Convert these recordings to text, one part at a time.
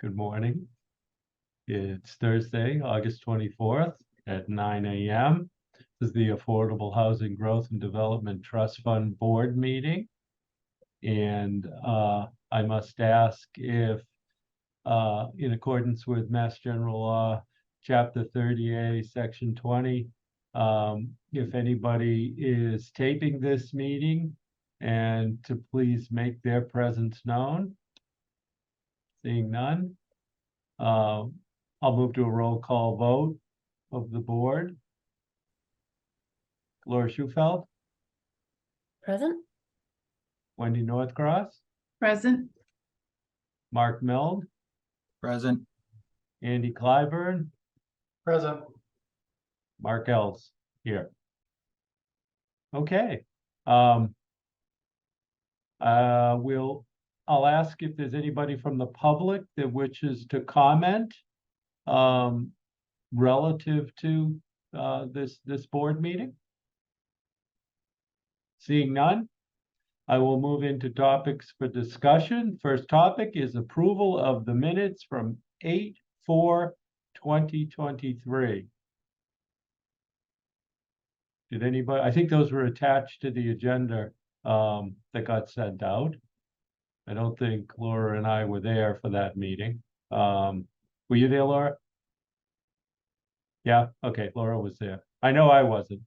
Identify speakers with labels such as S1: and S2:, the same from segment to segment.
S1: Good morning. It's Thursday, August 24th at 9 a.m. This is the Affordable Housing Growth and Development Trust Fund Board meeting. And I must ask if, in accordance with Mass General Law, Chapter 30A, Section 20, if anybody is taping this meeting, and to please make their presence known. Seeing none, I'll move to a roll call vote of the board. Laura Schufeld,
S2: Present.
S1: Wendy Northcross,
S3: Present.
S1: Mark Meld,
S4: Present.
S1: Andy Clyburn,
S4: Present.
S1: Mark Els here. Okay. I'll ask if there's anybody from the public that wishes to comment relative to this board meeting. Seeing none, I will move into topics for discussion. First topic is approval of the minutes from 8/4/2023. Did anybody, I think those were attached to the agenda that got sent out. I don't think Laura and I were there for that meeting. Were you there, Laura? Yeah, okay, Laura was there. I know I wasn't.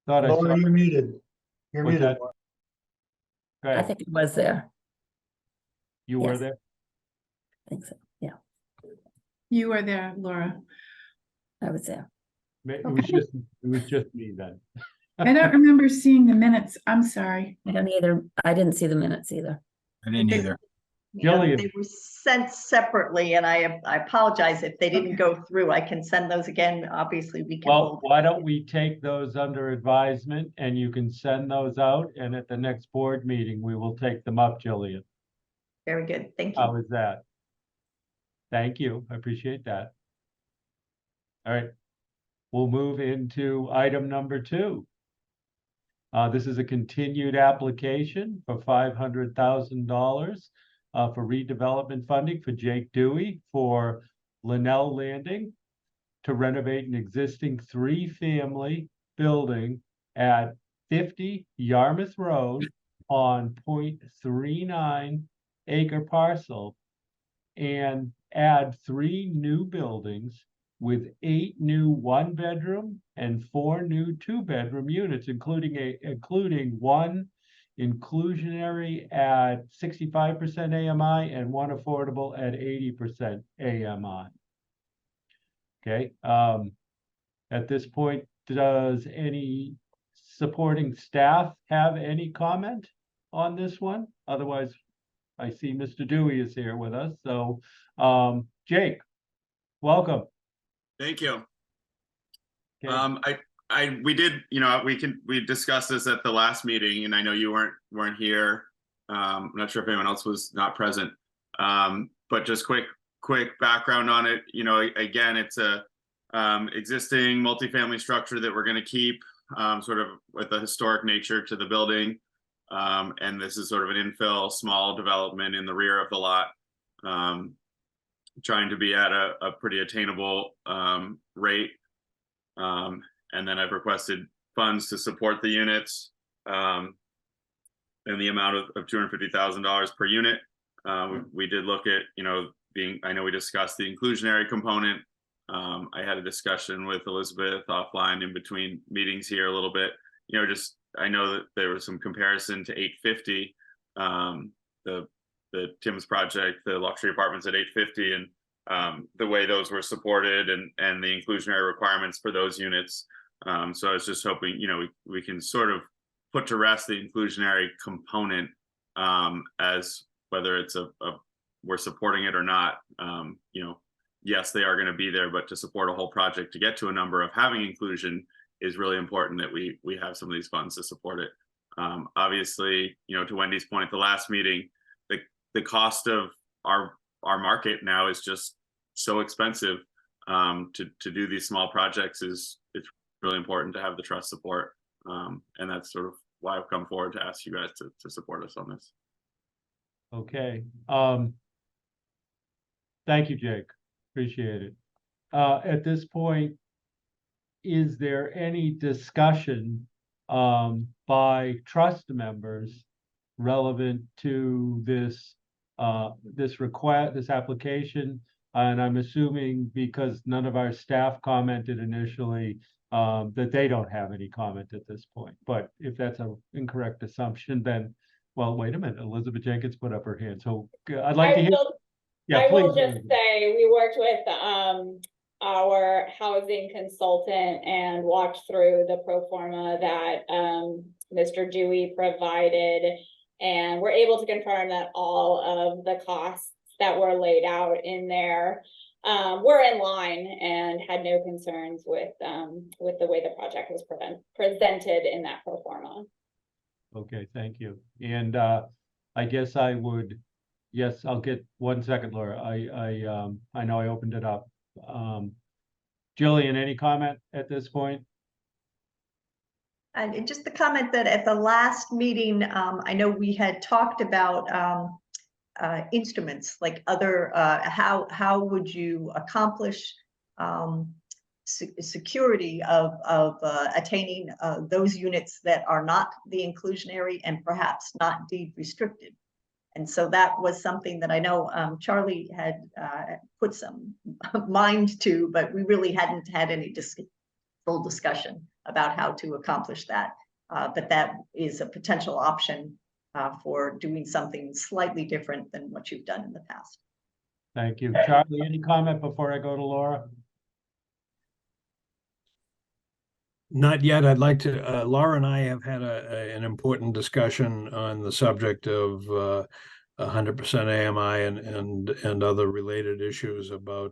S1: Thought I saw.
S4: Laura, you're muted. You're
S1: What's
S4: muted.
S1: that? Go
S2: I
S1: ahead.
S2: think it was there.
S1: You were
S2: Yes.
S1: there?
S2: I think so. Yeah,
S3: You were there, Laura.
S2: I was there.
S1: It
S2: Okay.
S1: was just me then.
S3: I don't remember seeing the minutes. I'm sorry.
S2: I don't either. I didn't see the minutes either.
S4: I didn't either.
S5: Yeah,
S1: Jillian.
S5: they were sent separately, and I apologize if they didn't go through. I can send those again. Obviously, we can
S1: Well,
S5: hold.
S1: why don't we take those under advisement and you can send those out, and at the next board meeting, we will take them up, Jillian.
S5: Very good. Thank
S1: How
S5: you.
S1: is that? Thank you. I appreciate that. All right. We'll move into item number 2. This is a continued application for $500,000 for redevelopment funding for Jake Dewey for Linnell Landing to renovate an existing 3-family building at 50 Yarmouth Road on 0.39 acre parcel and add 3 new buildings with 8 new 1-bedroom and 4 new 2-bedroom units, including 1 inclusionary at 65% AMI and 1 affordable at 80% AMI. Okay, at this point, does any supporting staff have any comment on this one? Otherwise, I see Mr. Dewey is here with us. So, Jake, welcome.
S6: Thank you.
S1: Okay.
S6: We did, we discussed this at the last meeting, and I know you weren't here. I'm not sure if anyone else was not present. But just quick background on it. Again, it's a existing multifamily structure that we're going to keep, sort of with a historic nature to the building. And this is sort of an infill small development in the rear of the lot. Trying to be at a pretty attainable rate. And then I've requested funds to support the units in the amount of $250,000 per unit. We did look at, I know we discussed the inclusionary component. I had a discussion with Elizabeth offline in between meetings here a little bit. I know that there was some comparison to 850, the Tim's project, the luxury apartments at 850, and the way those were supported and the inclusionary requirements for those units. So I was just hoping, we can sort of put to rest the inclusionary component as whether it's we're supporting it or not. Yes, they are going to be there, but to support a whole project to get to a number of having inclusion is really important that we have some of these funds to support it. Obviously, to Wendy's point at the last meeting, the cost of our market now is just so expensive. To do these small projects it's really important to have the trust support. And that's sort of why I've come forward to ask you guys to support us on this.
S1: Okay. Thank you, Jake. Appreciate it. At this point, is there any discussion by trust members relevant to this this application? And I'm assuming because none of our staff commented initially, that they don't have any comment at this point. But if that's an incorrect assumption, then, well, wait a minute, Elizabeth Jenkins put up her hand, so I'd like to hear. Yeah,
S7: I will
S1: please.
S7: just say, we worked with our housing consultant and walked through the pro forma that Mr. Dewey provided. And we're able to confirm that all of the costs that were laid out in there were in line and had no concerns with the way the project was presented in that pro forma.
S1: Okay, thank you. And I guess I would, yes, I'll get 1 second, Laura. I know I opened it up. Jillian, any comment at this point?
S5: And just the comment that at the last meeting, I know we had talked about instruments, like other, how would you accomplish security of attaining those units that are not the inclusionary and perhaps not deed restricted. And so that was something that I know Charlie had put some mind to, but we really hadn't had any full discussion about how to accomplish that. But that is a potential option for doing something slightly different than what you've done in the past.
S1: Thank you. Charlie, any comment before I go to Laura?
S8: Not yet. I'd like to, Laura and I have had an important discussion on the subject of 100% AMI and other related issues about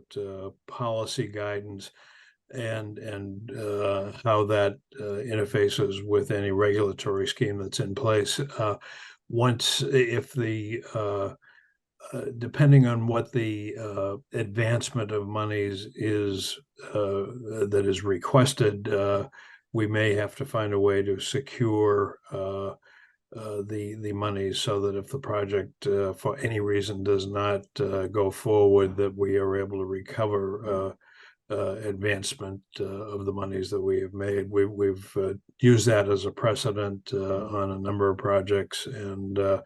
S8: policy guidance and how that interfaces with any regulatory scheme that's in place. Depending on what the advancement of monies is that is requested, we may have to find a way to secure the monies so that if the project for any reason does not go forward, that we are able to recover advancement of the monies that we have made. We've used that as a precedent on a number of projects, and there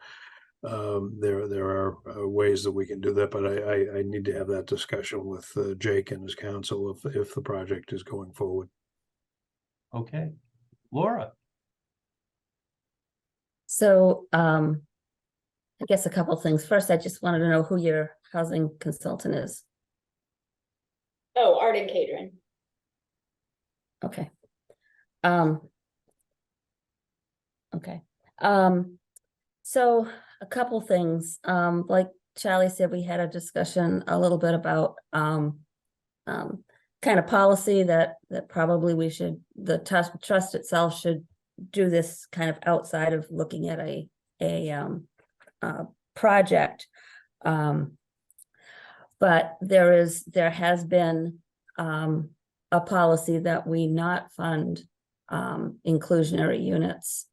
S8: are ways that we can do that, but I need to have that discussion with Jake and his counsel if the project is going forward.
S1: Okay, Laura.
S2: So, I guess a couple things. First, I just wanted to know who your housing consultant is.
S7: Oh, Art and Cadron.
S2: Okay. Okay. So a couple things. Like Charlie said, we had a discussion a little bit about kind of policy that probably we should, the trust itself should do this kind of outside of looking at a project. But there has been a policy that we not fund inclusionary units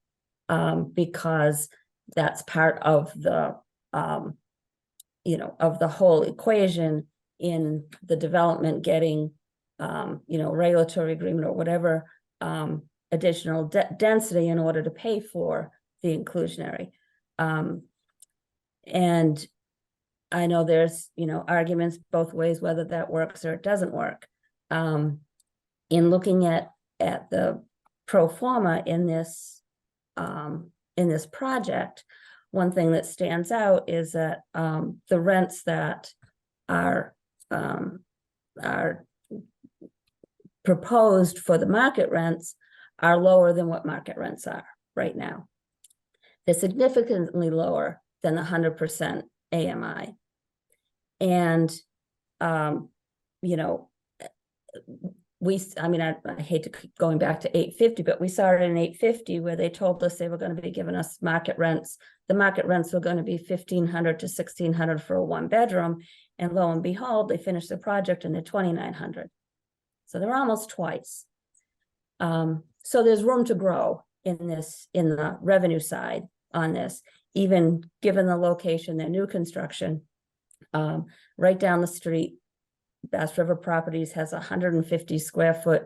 S2: because that's part of the of the whole equation in the development getting regulatory agreement or whatever additional density in order to pay for the inclusionary. And I know there's arguments both ways whether that works or it doesn't work. In looking at the pro forma in this project, one thing that stands out is that the rents that are proposed for the market rents are lower than what market rents are right now. They're significantly lower than the 100% AMI. And, I hate to keep going back to 850, but we saw it in 850 where they told us they were going to be giving us market rents. The market rents were going to be $1,500 to $1,600 for a 1-bedroom. And lo and behold, they finished the project and they're $2,900. So they're almost twice. So there's room to grow in the revenue side on this, even given the location, their new construction. Right down the street, Bass River Properties has a 150 square foot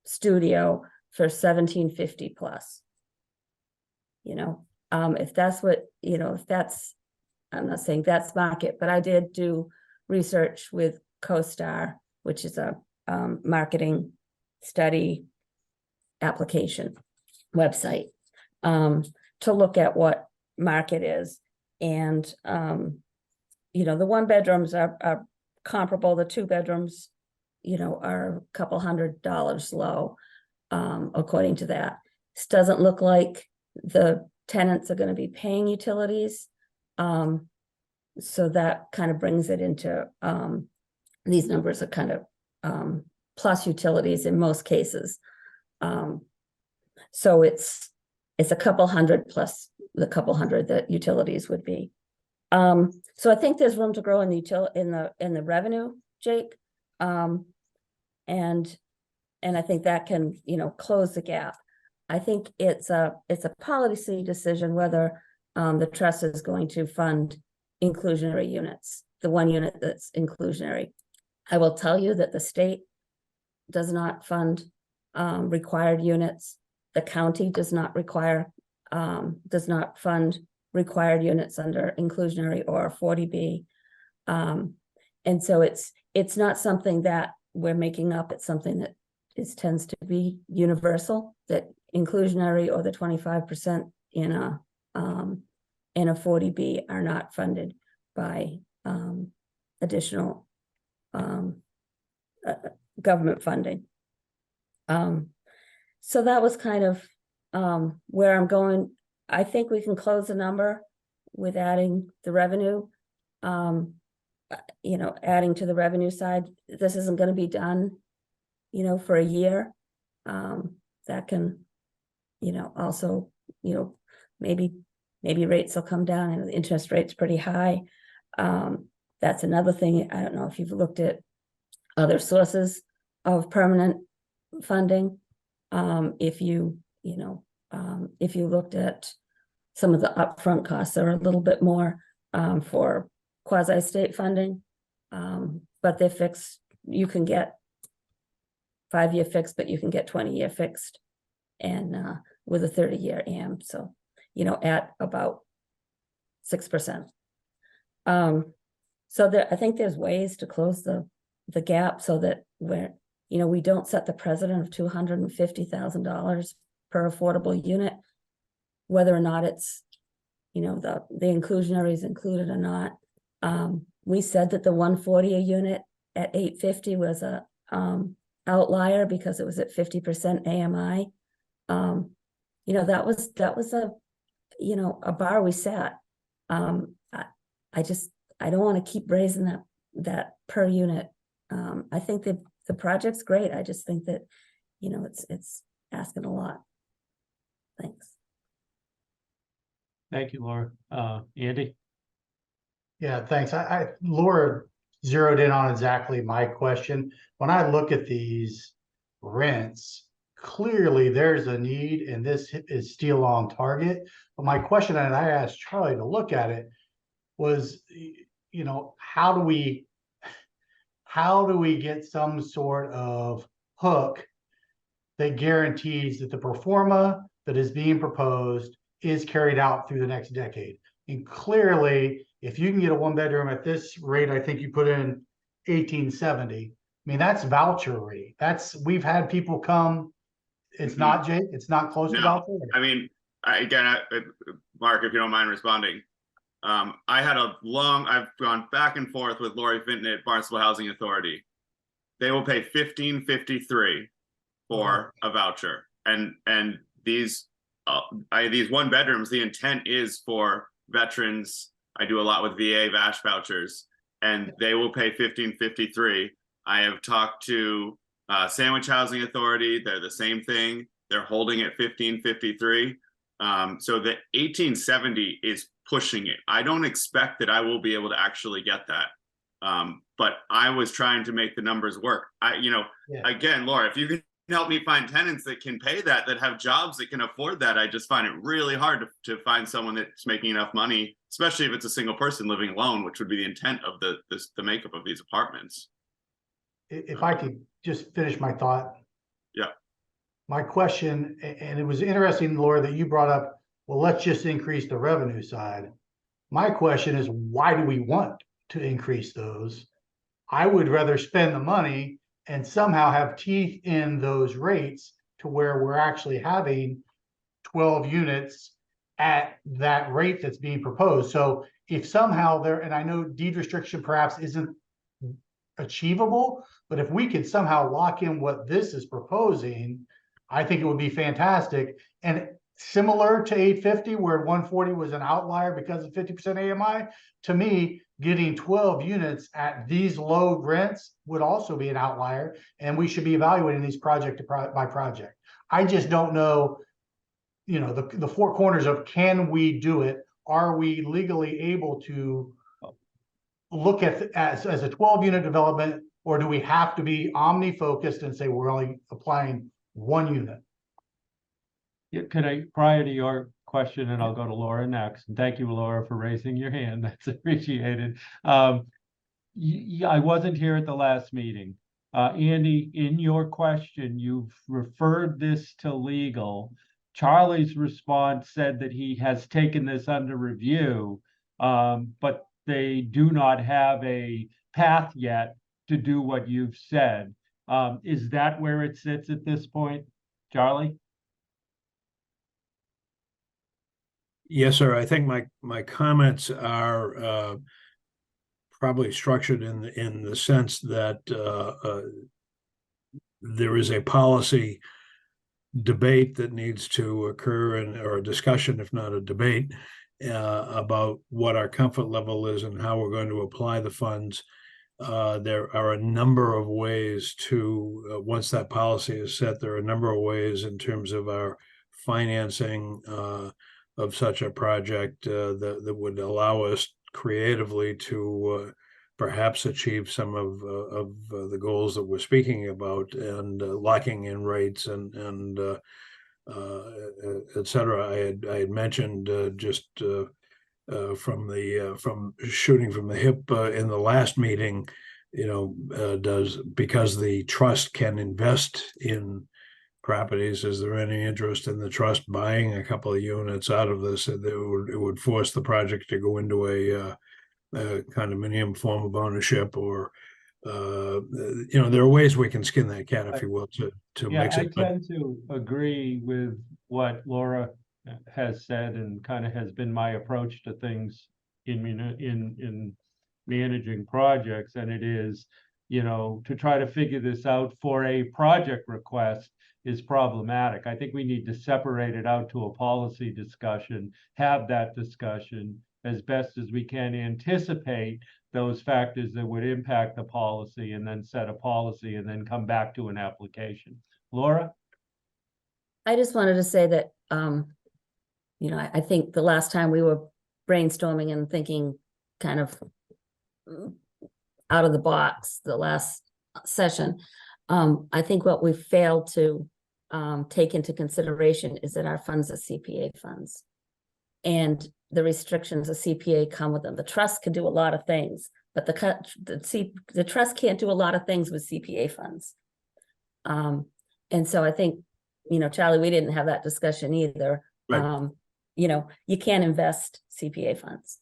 S2: studio for 1750 plus. You know, if that's what, you know, if that's, I'm not saying that's market, but I did do research with CoStar, which is a marketing study application website, to look at what market is. And, you know, the 1 bedrooms are comparable, the 2 bedrooms, you know, are a couple $100 low, according to that. This doesn't look like the tenants are going to be paying utilities. So that kind of brings it into, these numbers are kind of plus utilities in most cases. So it's a couple hundred plus the couple hundred that utilities would be. So I think there's room to grow in the in the revenue, Jake. And I think that can, you know, close the gap. I think it's a policy decision whether the trust is going to fund inclusionary units, the 1 unit that's inclusionary. I will tell you that the state does not fund required units. The county does not fund required units under inclusionary or 40B. And so it's not something that we're making up. It's something that tends to be universal, that inclusionary or the 25% in a 40B are not funded by additional government funding. So that was kind of where I'm going. I think we can close the number with adding the revenue, you know, adding to the revenue side. This isn't going to be done, you know, for a year. That can, you know, also, you know, maybe rates will come down and the interest rate's pretty high. That's another thing. I don't know if you've looked at other sources of permanent funding. If you looked at some of the upfront costs are a little bit more for quasi-state funding, but they're fixed. You can get 5-year fixed, but you can get 20-year fixed, and with a 30-year AM. So, you know, at about 6%. So I think there's ways to close the gap so that we don't set the precedent of $250,000 per affordable unit, whether or not it's, you know, the inclusionary is included or not. We said that the 140 a unit at 850 was a outlier because it was at 50% AMI. You know, that was a, you know, a bar we set. I don't want to keep raising that per unit. I think that the project's great. I just think that, you know, it's asking a lot. Thanks.
S1: Thank you, Laura. Andy?
S4: Yeah, thanks. Laura zeroed in on exactly my question. When I look at these rents, clearly there's a need and this is still on target. But my question, and I asked Charlie to look at it, was, you know, how do we get some sort of hook that guarantees that the pro forma that is being proposed is carried out through the next decade? And clearly, if you can get a 1-bedroom at this rate, I think you put in 1870. I mean, that's voucher rate. We've had people come. It's not, Jake. It's not close to voucher rate.
S6: I mean, Mark, if you don't mind responding, I've gone back and forth with Lori Fenton at Barnstable Housing Authority. They will pay $1,553 for a voucher, and these 1-bedrooms, the intent is for veterans. I do a lot with VA VASH vouchers, and they will pay $1,553. I have talked to Sandwich Housing Authority. They're the same thing. They're holding at $1,553. So the 1870 is pushing it. I don't expect that I will be able to actually get that. But I was trying to make the numbers work. Again, Laura, if you can help me find tenants that can pay that have jobs that can afford that, I just find it really hard to find someone that's making enough money especially if it's a single person living alone, which would be the intent of the makeup of these apartments.
S4: If I could just finish my thought.
S6: Yeah.
S4: My question, and it was interesting, Laura, that you brought up, well, let's just increase the revenue side. My question is, why do we want to increase those? I would rather spend the money and somehow have teeth in those rates to where we're actually having 12 units at that rate that's being proposed. So if somehow there, and I know deed restriction perhaps isn't achievable, but if we could somehow lock in what this is proposing, I think it would be fantastic. And similar to 850, where 140 was an outlier because of 50% AMI, to me, getting 12 units at these low rents would also be an outlier, and we should be evaluating these project by project. I just don't know, you know, the four corners of, can we do it? Are we legally able to look at as a 12 unit development, or do we have to be omni focused and say we're only applying 1 unit?
S1: Yeah, could I, prior to your question, and I'll go to Laura next, and thank you, Laura, for raising your hand, that's appreciated. I wasn't here at the last meeting. Andy, in your question, you've referred this to legal. Charlie's response said that he has taken this under review, but they do not have a path yet to do what you've said. Is that where it sits at this point, Charlie?
S8: Yes, sir. I think my comments are probably structured in the sense that there is a policy debate that needs to occur, or a discussion, if not a debate, about what our comfort level is and how we're going to apply the funds. There are a number of ways to, once that policy is set, there are a number of ways in terms of our financing of such a project that would allow us creatively to perhaps achieve some of the goals that we're speaking about, and locking in rates and et cetera. I had mentioned just from shooting from the hip in the last meeting, you know, because the trust can invest in properties, is there any interest in the trust buying a couple of units out of this? It would force the project to go into a condominium form of ownership, or you know, there are ways we can skin that cat, if you will, to
S1: Yeah,
S8: mix
S1: I
S8: it.
S1: tend to agree with what Laura has said, and kind of has been my approach to things in managing projects, and it is, you know, to try to figure this out for a project request is problematic. I think we need to separate it out to a policy discussion, have that discussion as best as we can, anticipate those factors that would impact the policy, and then set a policy, and then come back to an application. Laura?
S2: I just wanted to say that, you know, I think the last time we were brainstorming and thinking kind of out of the box, the last session, I think what we failed to take into consideration is that our funds are CPA funds. And the restrictions of CPA come with them. The trust can do a lot of things, but the trust can't do a lot of things with CPA funds. And so I think, you know, Charlie, we didn't have that discussion either.
S8: Right.
S2: You know, you can't invest CPA funds.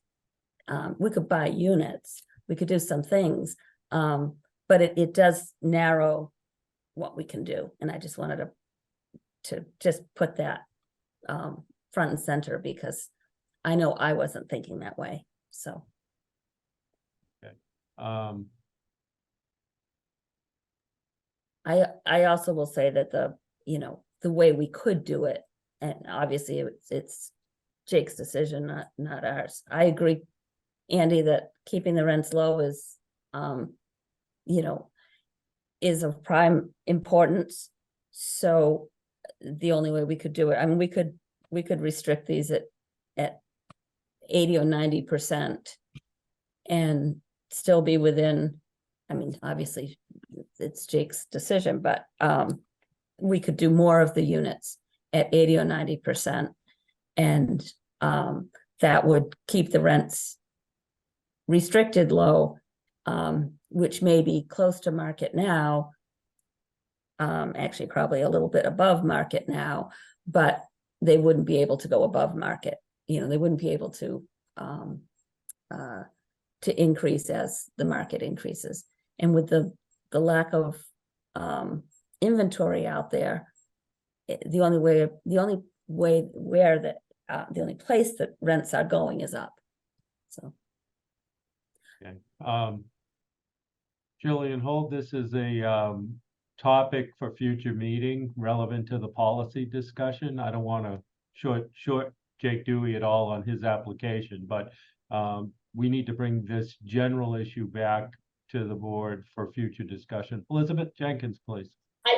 S2: We could buy units, we could do some things, but it does narrow what we can do. And I just wanted to just put that front and center, because I know I wasn't thinking that way, so.
S1: Okay.
S2: I also will say that you know, the way we could do it, and obviously it's Jake's decision, not ours. I agree, Andy, that keeping the rents low is, you know, is of prime importance. So the only way we could do it, I mean, we could restrict these at 80 or 90% and still be within, I mean, obviously it's Jake's decision, but we could do more of the units at 80 or 90%. And that would keep the rents restricted low, which may be close to market now. Actually, probably a little bit above market now, but they wouldn't be able to go above market. You know, they wouldn't be able to increase as the market increases. And with the lack of inventory out there, the only place that rents are going is up. So.
S1: Okay. Jillian, hold this as a topic for future meeting relevant to the policy discussion. I don't want to short Jake Dewey at all on his application, but we need to bring this general issue back to the board for future discussion. Elizabeth Jenkins, please.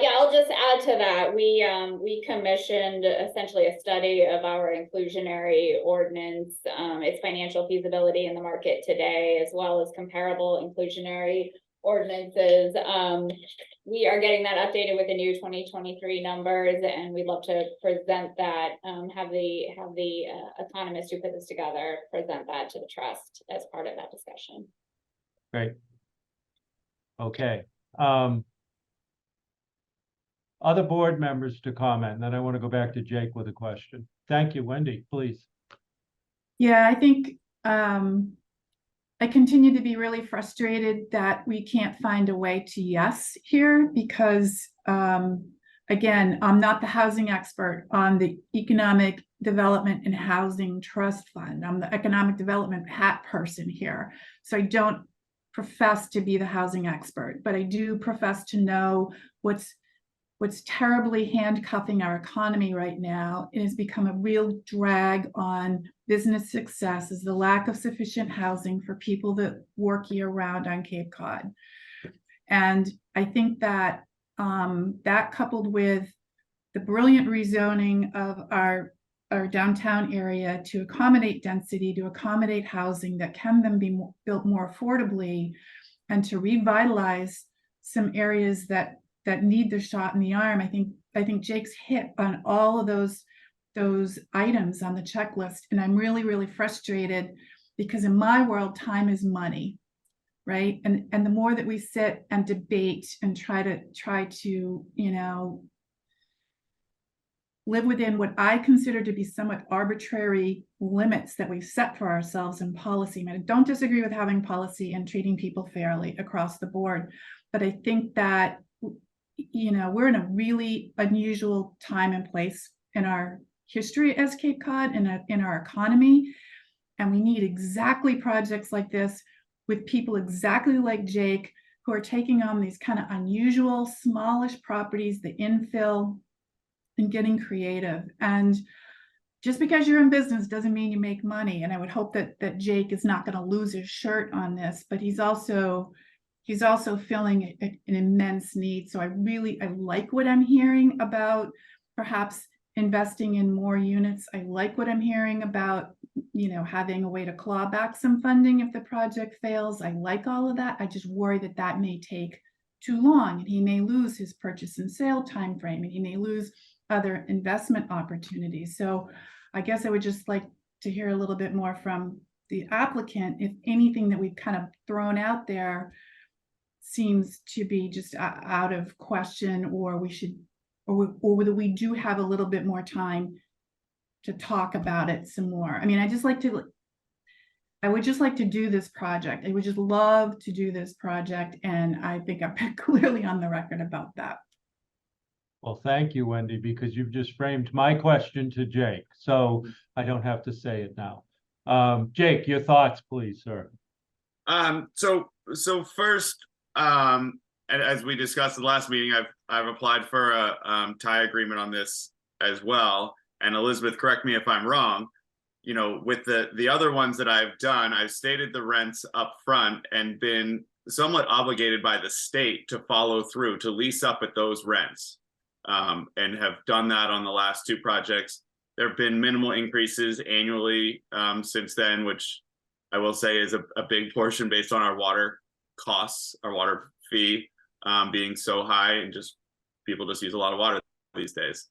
S7: Yeah, I'll just add to that. We commissioned essentially a study of our inclusionary ordinance, its financial feasibility in the market today, as well as comparable inclusionary ordinances. We are getting that updated with the new 2023 numbers, and we'd love to present that, have the economist who put this together present that to the trust as part of that discussion.
S1: Great. Okay. Other board members to comment, and then I want to go back to Jake with a question. Thank you, Wendy, please.
S3: Yeah, I think I continue to be really frustrated that we can't find a way to yes here because, again, I'm not the housing expert on the Economic Development and Housing Trust Fund. I'm the economic development hat person here. So I don't profess to be the housing expert, but I do profess to know what's terribly handcuffing our economy right now. It has become a real drag on business success is the lack of sufficient housing for people that work year round on Cape Cod. And I think that that coupled with the brilliant rezoning of our downtown area to accommodate density, to accommodate housing that can then be built more affordably, and to revitalize some areas that need the shot in the arm. I think Jake's hit on all of those items on the checklist. And I'm really, really frustrated because in my world, time is money, right? And the more that we sit and debate and try to, you know, live within what I consider to be somewhat arbitrary limits that we've set for ourselves in policy. I don't disagree with having policy and treating people fairly across the board, but I think that, you know, we're in a really unusual time and place in our history as Cape Cod and in our economy. And we need exactly projects like this with people exactly like Jake, who are taking on these kind of unusual, smallish properties, the infill, and getting creative. And just because you're in business doesn't mean you make money. And I would hope that Jake is not going to lose his shirt on this, but he's also filling an immense need. So I like what I'm hearing about perhaps investing in more units. I like what I'm hearing about, you know, having a way to claw back some funding if the project fails. I like all of that. I just worry that may take too long and he may lose his purchase and sale timeframe and he may lose other investment opportunities. So I guess I would just like to hear a little bit more from the applicant if anything that we've kind of thrown out there seems to be just out of question, or whether we do have a little bit more time to talk about it some more. I mean, I would just like to do this project. I would just love to do this project. And I think I'm clearly on the record about that.
S1: Well, thank you, Wendy, because you've just framed my question to Jake, so I don't have to say it now. Jake, your thoughts, please, sir.
S6: So first, and as we discussed in the last meeting, I've applied for a tie agreement on this as well. And Elizabeth, correct me if I'm wrong. You know, with the other ones that I've done, I've stated the rents up front and been somewhat obligated by the state to follow through to lease up at those rents, and have done that on the last two projects. There have been minimal increases annually since then, which I will say is a big portion based on our water costs, our water fee being so high, and just people just use a lot of water these days.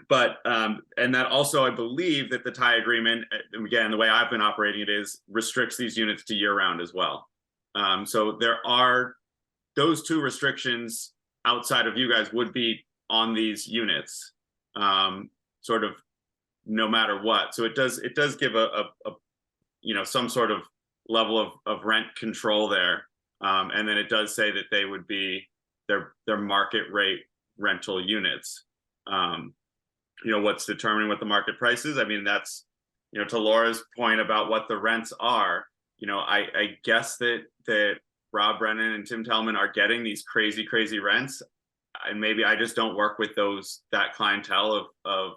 S6: But and that also, I believe that the tie agreement, and again, the way I've been operating it is restricts these units to year round as well. So there are those two restrictions outside of you guys would be on these units, sort of no matter what. So it does give a you know, some sort of level of rent control there. And then it does say that they would be their market rate rental units. You know, what's determining what the market price is? I mean, that's, you know, to Laura's point about what the rents are, you know, I guess that Rob Brennan and Tim Tellman are getting these crazy rents. And maybe I just don't work with that clientele of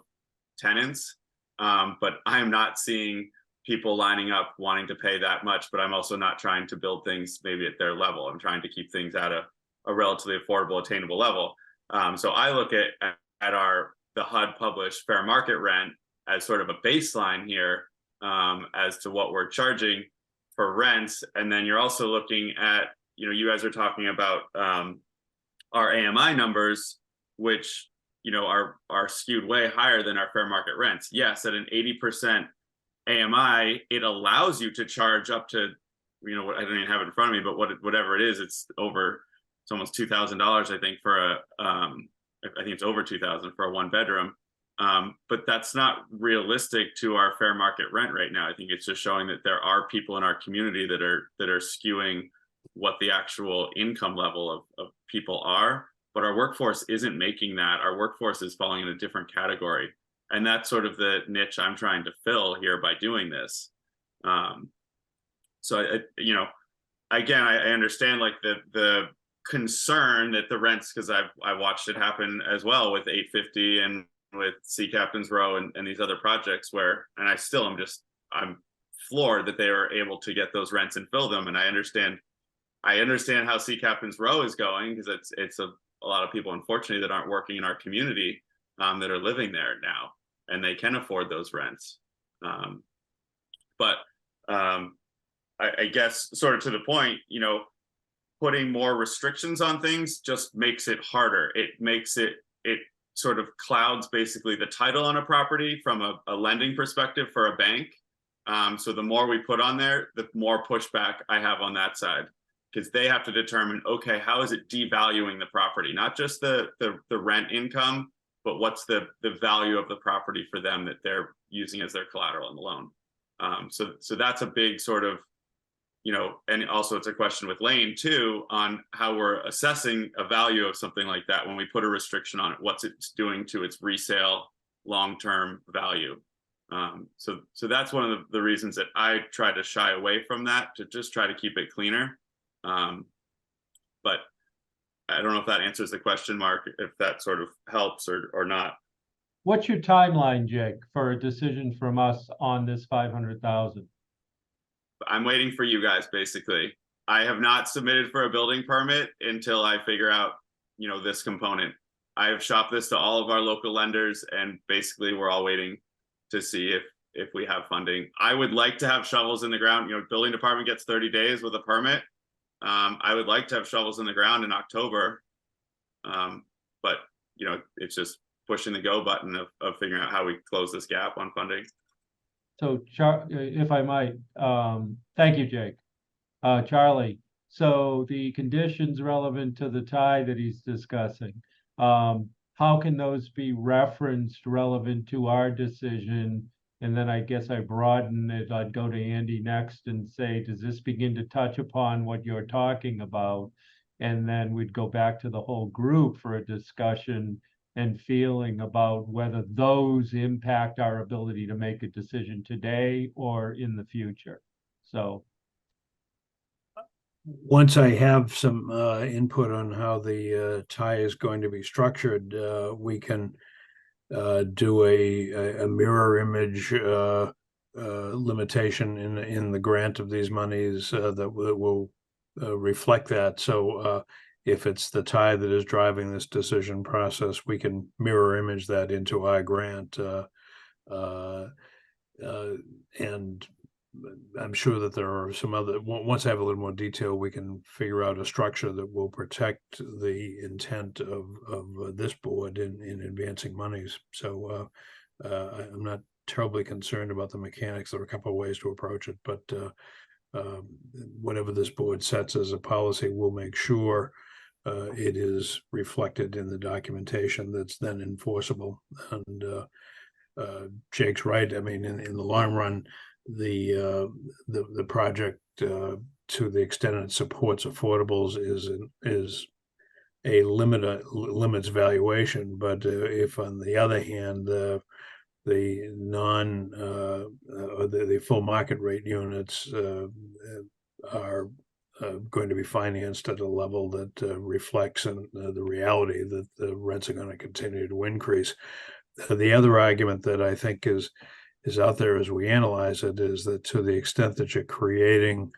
S6: tenants. But I'm not seeing people lining up wanting to pay that much, but I'm also not trying to build things maybe at their level. I'm trying to keep things at a relatively affordable, attainable level. So I look at the HUD published fair market rent as sort of a baseline here, as to what we're charging for rents. And then you're also looking at, you know, you guys are talking about our AMI numbers, which, you know, are skewed way higher than our fair market rents. Yes, at an 80% AMI, it allows you to charge up to, you know, I don't even have it in front of me, but whatever it is, it's almost $2,000, I think, for I think it's over $2,000 for a 1-bedroom. But that's not realistic to our fair market rent right now. I think it's just showing that there are people in our community that are skewing what the actual income level of people are, but our workforce isn't making that. Our workforce is falling in a different category. And that's sort of the niche I'm trying to fill here by doing this. So, you know, again, I understand like the concern that the rents, because I watched it happen as well with 850 and with Sea Captain's Row and these other projects where, and I'm floored that they were able to get those rents and fill them. And I understand how Sea Captain's Row is going, because it's a lot of people, unfortunately, that aren't working in our community, that are living there now, and they can afford those rents. But I guess sort of to the point, you know, putting more restrictions on things just makes it harder. It makes it sort of clouds basically the title on a property from a lending perspective for a bank. So the more we put on there, the more pushback I have on that side, because they have to determine, okay, how is it devaluing the property? Not just the rent income, but what's the value of the property for them that they're using as their collateral in the loan. So that's a big sort of, you know, and also it's a question with Lane too, on how we're assessing a value of something like that. When we put a restriction on it, what's it doing to its resale long-term value? So that's one of the reasons that I try to shy away from that, to just try to keep it cleaner. But I don't know if that answers the question, Mark, if that sort of helps or not.
S1: What's your timeline, Jake, for a decision from us on this 500,000?
S6: I'm waiting for you guys, basically. I have not submitted for a building permit until I figure out, you know, this component. I have shopped this to all of our local lenders, and basically we're all waiting to see if we have funding. I would like to have shovels in the ground. You know, building department gets 30 days with a permit. I would like to have shovels in the ground in October. But, you know, it's just pushing the go button of figuring out how we close this gap on funding.
S1: So, if I might, thank you, Jake. Charlie, so the conditions relevant to the tie that he's discussing, how can those be referenced relevant to our decision? And then I guess I broaden it. I'd go to Andy next and say, does this begin to touch upon what you're talking about? And then we'd go back to the whole group for a discussion and feeling about whether those impact our ability to make a decision today or in the future. So
S8: once I have some input on how the tie is going to be structured, we can do a mirror image limitation in the grant of these monies that will reflect that. So if it's the tie that is driving this decision process, we can mirror image that into our grant. And I'm sure that there are some other, once I have a little more detail, we can figure out a structure that will protect the intent of this board in advancing monies. So I'm not terribly concerned about the mechanics. There are a couple of ways to approach it, but whatever this board sets as a policy, we'll make sure it is reflected in the documentation that's then enforceable. And Jake's right. I mean, in the long run, the project to the extent it supports affordables is a limits valuation. But if on the other hand the or the full market rate units are going to be financed at a level that reflects the reality that the rents are going to continue to increase. The other argument that I think is out there as we analyze it is that to the extent that you're creating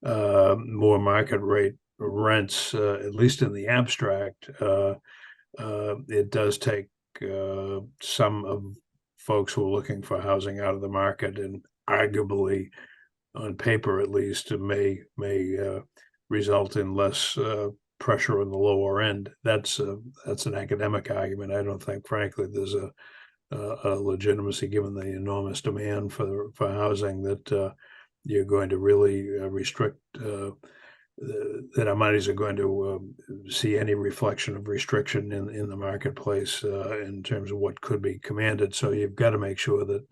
S8: more market rate rents, at least in the abstract, it does take some of folks who are looking for housing out of the market, and arguably, on paper at least, it may result in less pressure on the lower end. That's an academic argument. I don't think, frankly, there's a legitimacy given the enormous demand for housing that you're going to really restrict that our monies are going to see any reflection of restriction in the marketplace in terms of what could be commanded. So you've got to make sure that,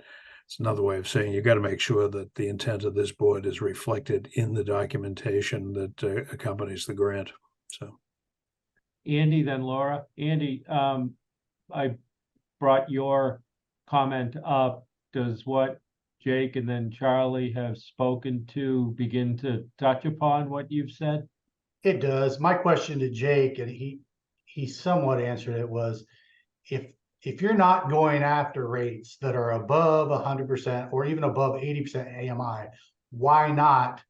S8: it's another way of saying, you've got to make sure that the intent of this board is reflected in the documentation that accompanies the grant. So
S1: Andy, then Laura. Andy, I brought your comment up. Does what Jake and then Charlie have spoken to begin to touch upon what you've said?
S4: It does. My question to Jake, and he somewhat answered it, was if you're not going after rates that are above 100% or even above 80% AMI, why not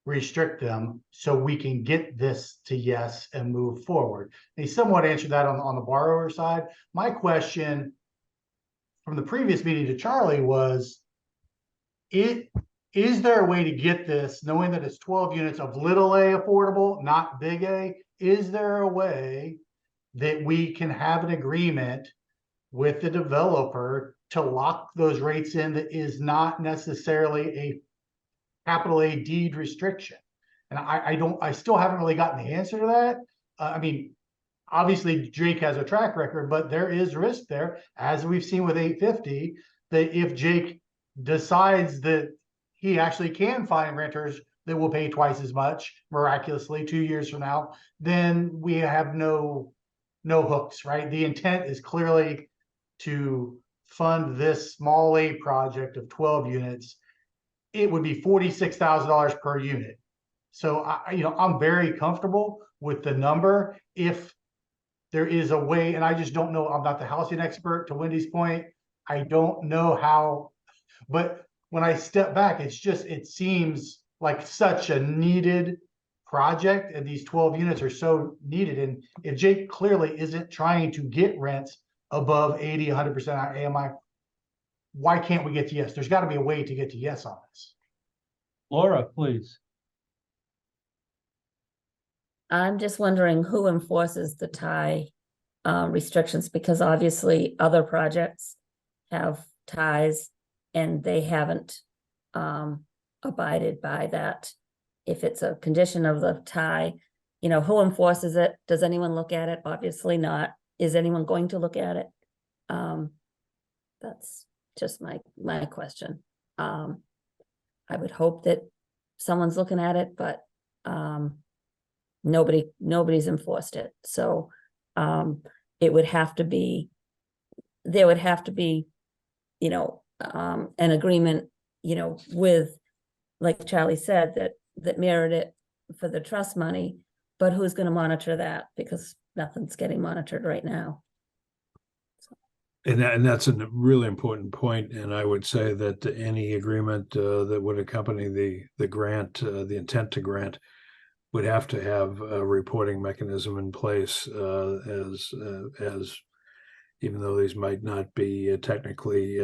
S4: restrict them so we can get this to yes and move forward? And he somewhat answered that on the borrower side. My question from the previous meeting to Charlie was, is there a way to get this, knowing that it's 12 units of little a affordable, not big A? Is there a way that we can have an agreement with the developer to lock those rates in that is not necessarily a capital A deed restriction? And I still haven't really gotten the answer to that. I mean, obviously Jake has a track record, but there is risk there, as we've seen with 850, that if Jake decides that he actually can find renters that will pay twice as much miraculously 2 years from now, then we have no hooks, right? The intent is clearly to fund this small A project of 12 units. It would be $46,000 per unit. So I'm very comfortable with the number. If there is a way, and I just don't know, I'm not the housing expert, to Wendy's point, I don't know how, but when I step back, it seems like such a needed project, and these 12 units are so needed. And if Jake clearly isn't trying to get rents above 80, 100% AMI, why can't we get to yes? There's got to be a way to get to yes on this.
S1: Laura, please.
S2: I'm just wondering who enforces the tie restrictions, because obviously other projects have ties and they haven't abided by that. If it's a condition of the tie, who enforces it? Does anyone look at it? Obviously not. Is anyone going to look at it? That's just my question. I would hope that someone's looking at it, but nobody's enforced it. So it would have to be, there would have to be, an agreement, with, like Charlie said, that mirrored it for the trust money, but who's going to monitor that? Because nothing's getting monitored right now.
S8: And that's a really important point. And I would say that any agreement that would accompany the grant, the intent to grant, would have to have a reporting mechanism in place, as even though these might not be technically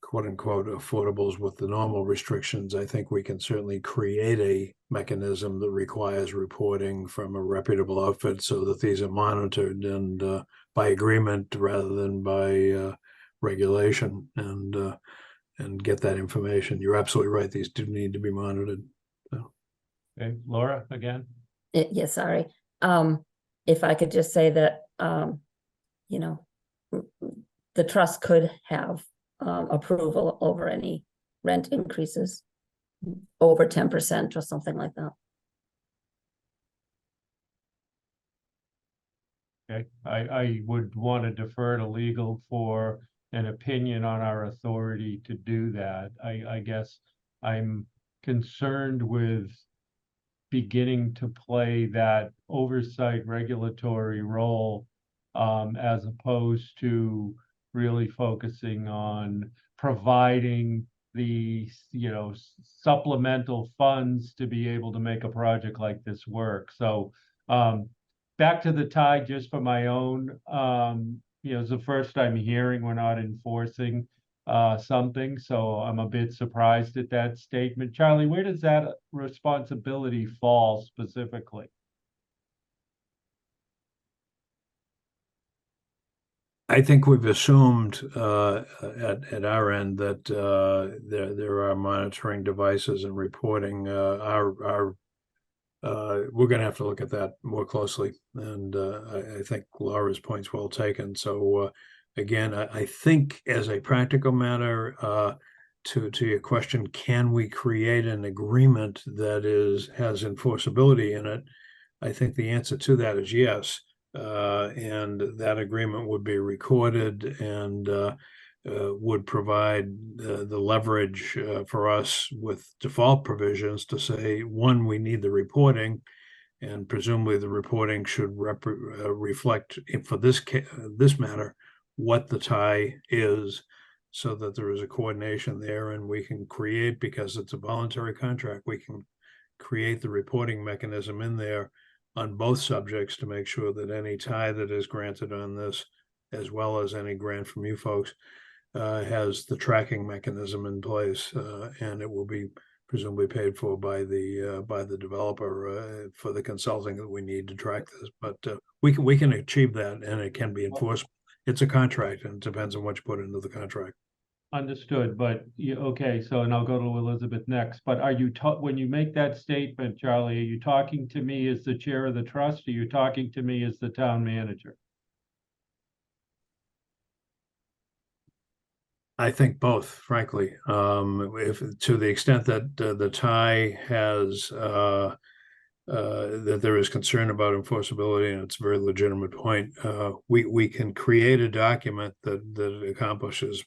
S8: quote unquote affordables with the normal restrictions, I think we can certainly create a mechanism that requires reporting from a reputable outfit so that these are monitored and by agreement rather than by regulation, and get that information. You're absolutely right. These do need to be monitored. So.
S1: Okay, Laura, again?
S2: Yes, sorry. If I could just say that, you know, the trust could have approval over any rent increases over 10% or something like that.
S1: Okay, I would want to defer to legal for an opinion on our authority to do that. I guess I'm concerned with beginning to play that oversight regulatory role as opposed to really focusing on providing the, you know, supplemental funds to be able to make a project like this work. So back to the tie, just for my own, you know, it's the first I'm hearing we're not enforcing something, so I'm a bit surprised at that statement. Charlie, where does that responsibility fall specifically?
S8: I think we've assumed at our end that there are monitoring devices and reporting. We're going to have to look at that more closely, and I think Laura's point's well taken. So again, I think as a practical matter, to your question, can we create an agreement that has enforceability in it? I think the answer to that is yes. And that agreement would be recorded and would provide the leverage for us with default provisions to say, one, we need the reporting, and presumably the reporting should reflect, for this matter, what the tie is, so that there is a coordination there, and we can create, because it's a voluntary contract, we can create the reporting mechanism in there on both subjects to make sure that any tie that is granted on this, as well as any grant from you folks, has the tracking mechanism in place, and it will be presumably paid for by the developer for the consulting that we need to track this. But we can achieve that, and it can be enforced. It's a contract, and it depends on what you put into the contract.
S1: Understood, but okay, so, and I'll go to Elizabeth next, but are you when you make that statement, Charlie, are you talking to me as the chair of the trust, or are you talking to me as the town manager?
S8: I think both, frankly. If to the extent that the tie has that there is concern about enforceability, and it's a very legitimate point, we can create a document that accomplishes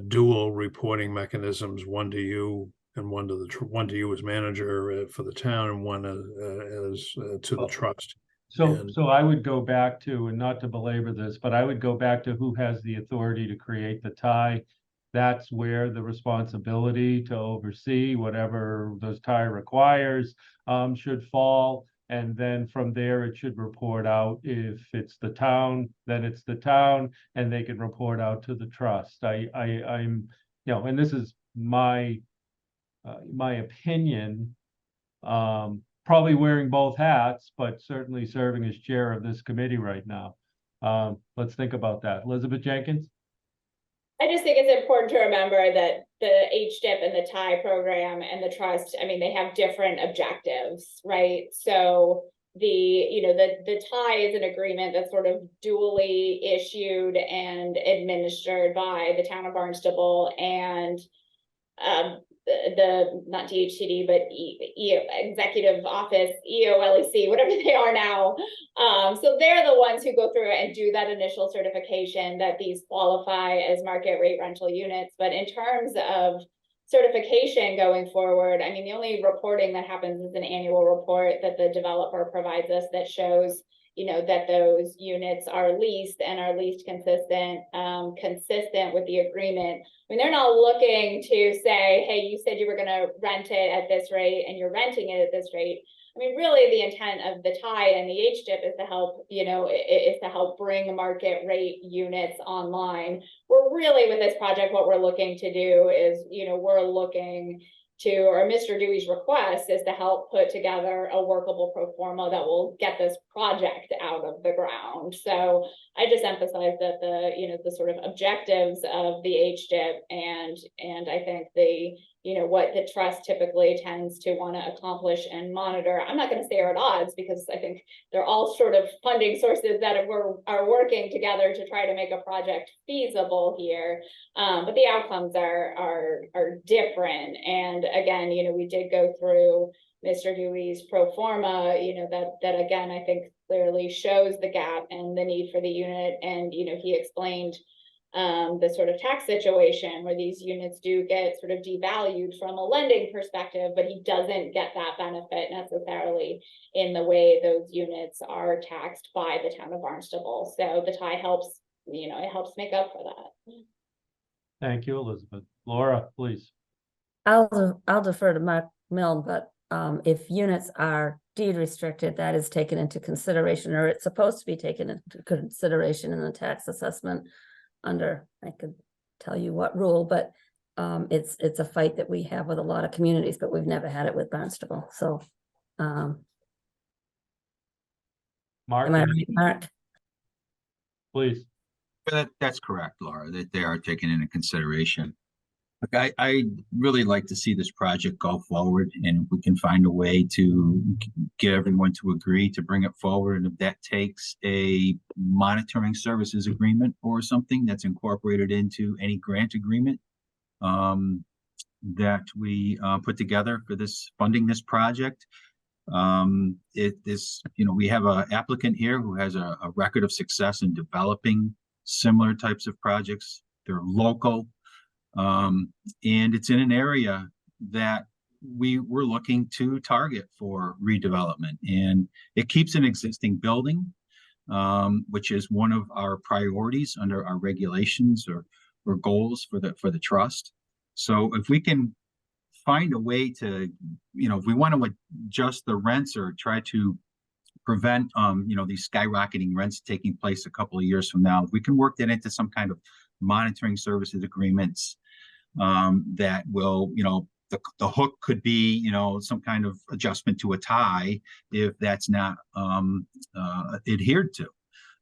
S8: dual reporting mechanisms, one to you and one to you as manager for the town, and one as to the trust.
S1: So I would go back to, and not to belabor this, but I would go back to who has the authority to create the tie. That's where the responsibility to oversee whatever those tie requires should fall. And then from there, it should report out. If it's the town, then it's the town, and they can report out to the trust. I'm, you know, and this is my opinion. Probably wearing both hats, but certainly serving as chair of this committee right now. Let's think about that. Elizabeth Jenkins?
S7: I just think it's important to remember that the HDIP and the tie program and the trust, I mean, they have different objectives, right? So the tie is an agreement that's sort of duly issued and administered by the town of Barnstable and the not DHCD, but Executive Office, EOLEC, whatever they are now. So they're the ones who go through and do that initial certification that these qualify as market rate rental units. But in terms of certification going forward, I mean, the only reporting that happens is an annual report that the developer provides us that shows, you know, that those units are leased and are leased consistent with the agreement. I mean, they're not looking to say, hey, you said you were going to rent it at this rate and you're renting it at this rate. I mean, really the intent of the tie and the HDIP is to help, is to help bring market rate units online. We're really, with this project, what we're looking to do is, we're looking to, or Mr. Dewey's request is to help put together a workable pro forma that will get this project out of the ground. So I just emphasize that the sort of objectives of the HDIP and I think what the trust typically tends to want to accomplish and monitor. I'm not going to say are at odds, because I think they're all sort of funding sources that are working together to try to make a project feasible here. But the outcomes are different. And again, we did go through Mr. Dewey's pro forma, that again, I think clearly shows the gap and the need for the unit. And, he explained the sort of tax situation where these units do get sort of devalued from a lending perspective, but he doesn't get that benefit necessarily in the way those units are taxed by the town of Barnstable. So the tie helps, it helps make up for that.
S1: Thank you, Elizabeth. Laura, please.
S2: I'll defer to Mark Milne, but if units are deed restricted, that is taken into consideration, or it's supposed to be taken into consideration in the tax assessment under, I could tell you what rule, but it's a fight that we have with a lot of communities, but we've never had it with Barnstable. So
S1: Mark,
S2: am I right, Mark?
S1: please.
S9: That's correct, Laura, that they are taken into consideration. Look, I really like to see this project go forward, and if we can find a way to get everyone to agree to bring it forward, and if that takes a monitoring services agreement or something that's incorporated into any grant agreement that we put together for this funding this project. It is, we have an applicant here who has a record of success in developing similar types of projects. They're local. And it's in an area that we're looking to target for redevelopment, and it keeps an existing building, which is one of our priorities under our regulations or goals for the trust. So if we can find a way to, if we want to adjust the rents or try to prevent these skyrocketing rents taking place a couple of years from now, if we can work that into some kind of monitoring services agreements that will, the hook could be, some kind of adjustment to a tie if that's not adhered to.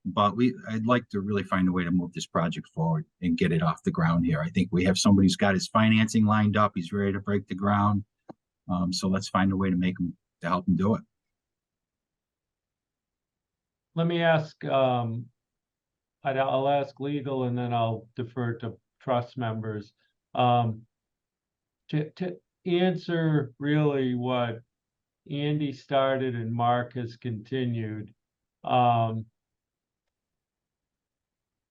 S9: But I'd like to really find a way to move this project forward and get it off the ground here. I think we have somebody who's got his financing lined up. He's ready to break the ground. So let's find a way to help him do it.
S1: Let me ask, I'll ask legal and then I'll defer to trust members. To answer really what Andy started and Mark has continued,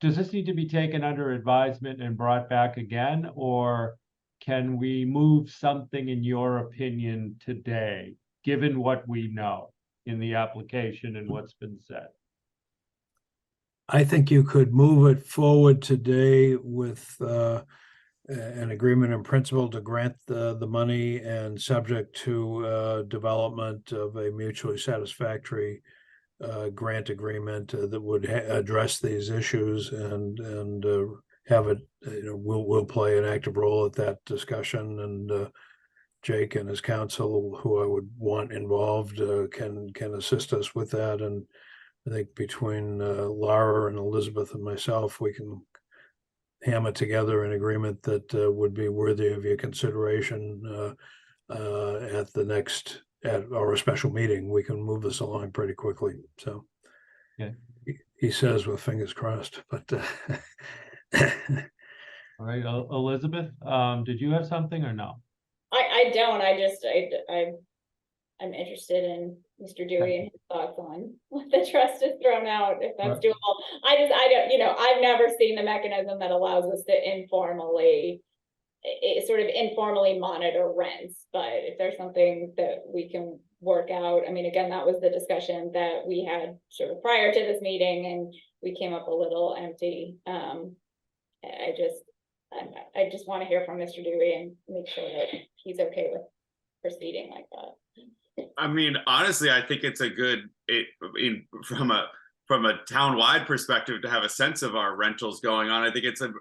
S1: does this need to be taken under advisement and brought back again, or can we move something in your opinion today, given what we know in the application and what's been said?
S8: I think you could move it forward today with an agreement in principle to grant the money, and subject to development of a mutually satisfactory grant agreement that would address these issues, and have it. We'll play an active role at that discussion, and Jake and his counsel, who I would want involved, can assist us with that. And I think between Laura and Elizabeth and myself, we can hammer together an agreement that would be worthy of your consideration at our special meeting. We can move this along pretty quickly. So
S1: Okay.
S8: He says with fingers crossed, but
S1: All right, Elizabeth, did you have something or no?
S7: I don't. I'm interested in Mr. Dewey and his thoughts on what the trust has thrown out, if that's doable. I don't, I've never seen the mechanism that allows us to informally monitor rents, but if there's something that we can work out, I mean, again, that was the discussion that we had sort of prior to this meeting, and we came up a little empty. I just want to hear from Mr. Dewey and make sure that he's okay with proceeding like that.
S6: I mean, honestly, I think it's a good, from a town-wide perspective to have a sense of our rentals going on. I think it's a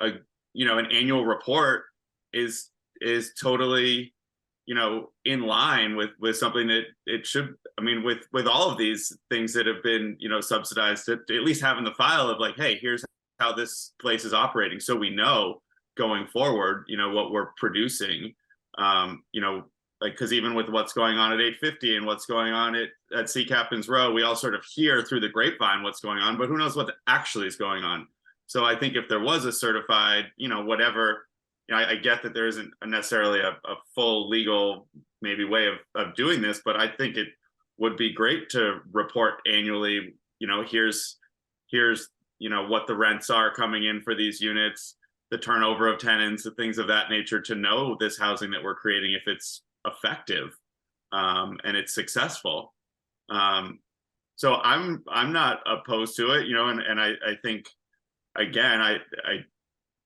S6: an annual report is totally, in line with something that it should. I mean, with all of these things that have been, subsidized, to at least have in the file of like, hey, here's how this place is operating, so we know going forward, what we're producing. Like, because even with what's going on at 850 and what's going on at Sea Captain's Row, we all sort of hear through the grapevine what's going on, but who knows what actually is going on. So I think if there was a certified, whatever, I get that there isn't necessarily a full legal maybe way of doing this, but I think it would be great to report annually, here's what the rents are coming in for these units, the turnover of tenants, the things of that nature, to know this housing that we're creating, if it's effective and it's successful. So I'm not opposed to it, and I think, again, I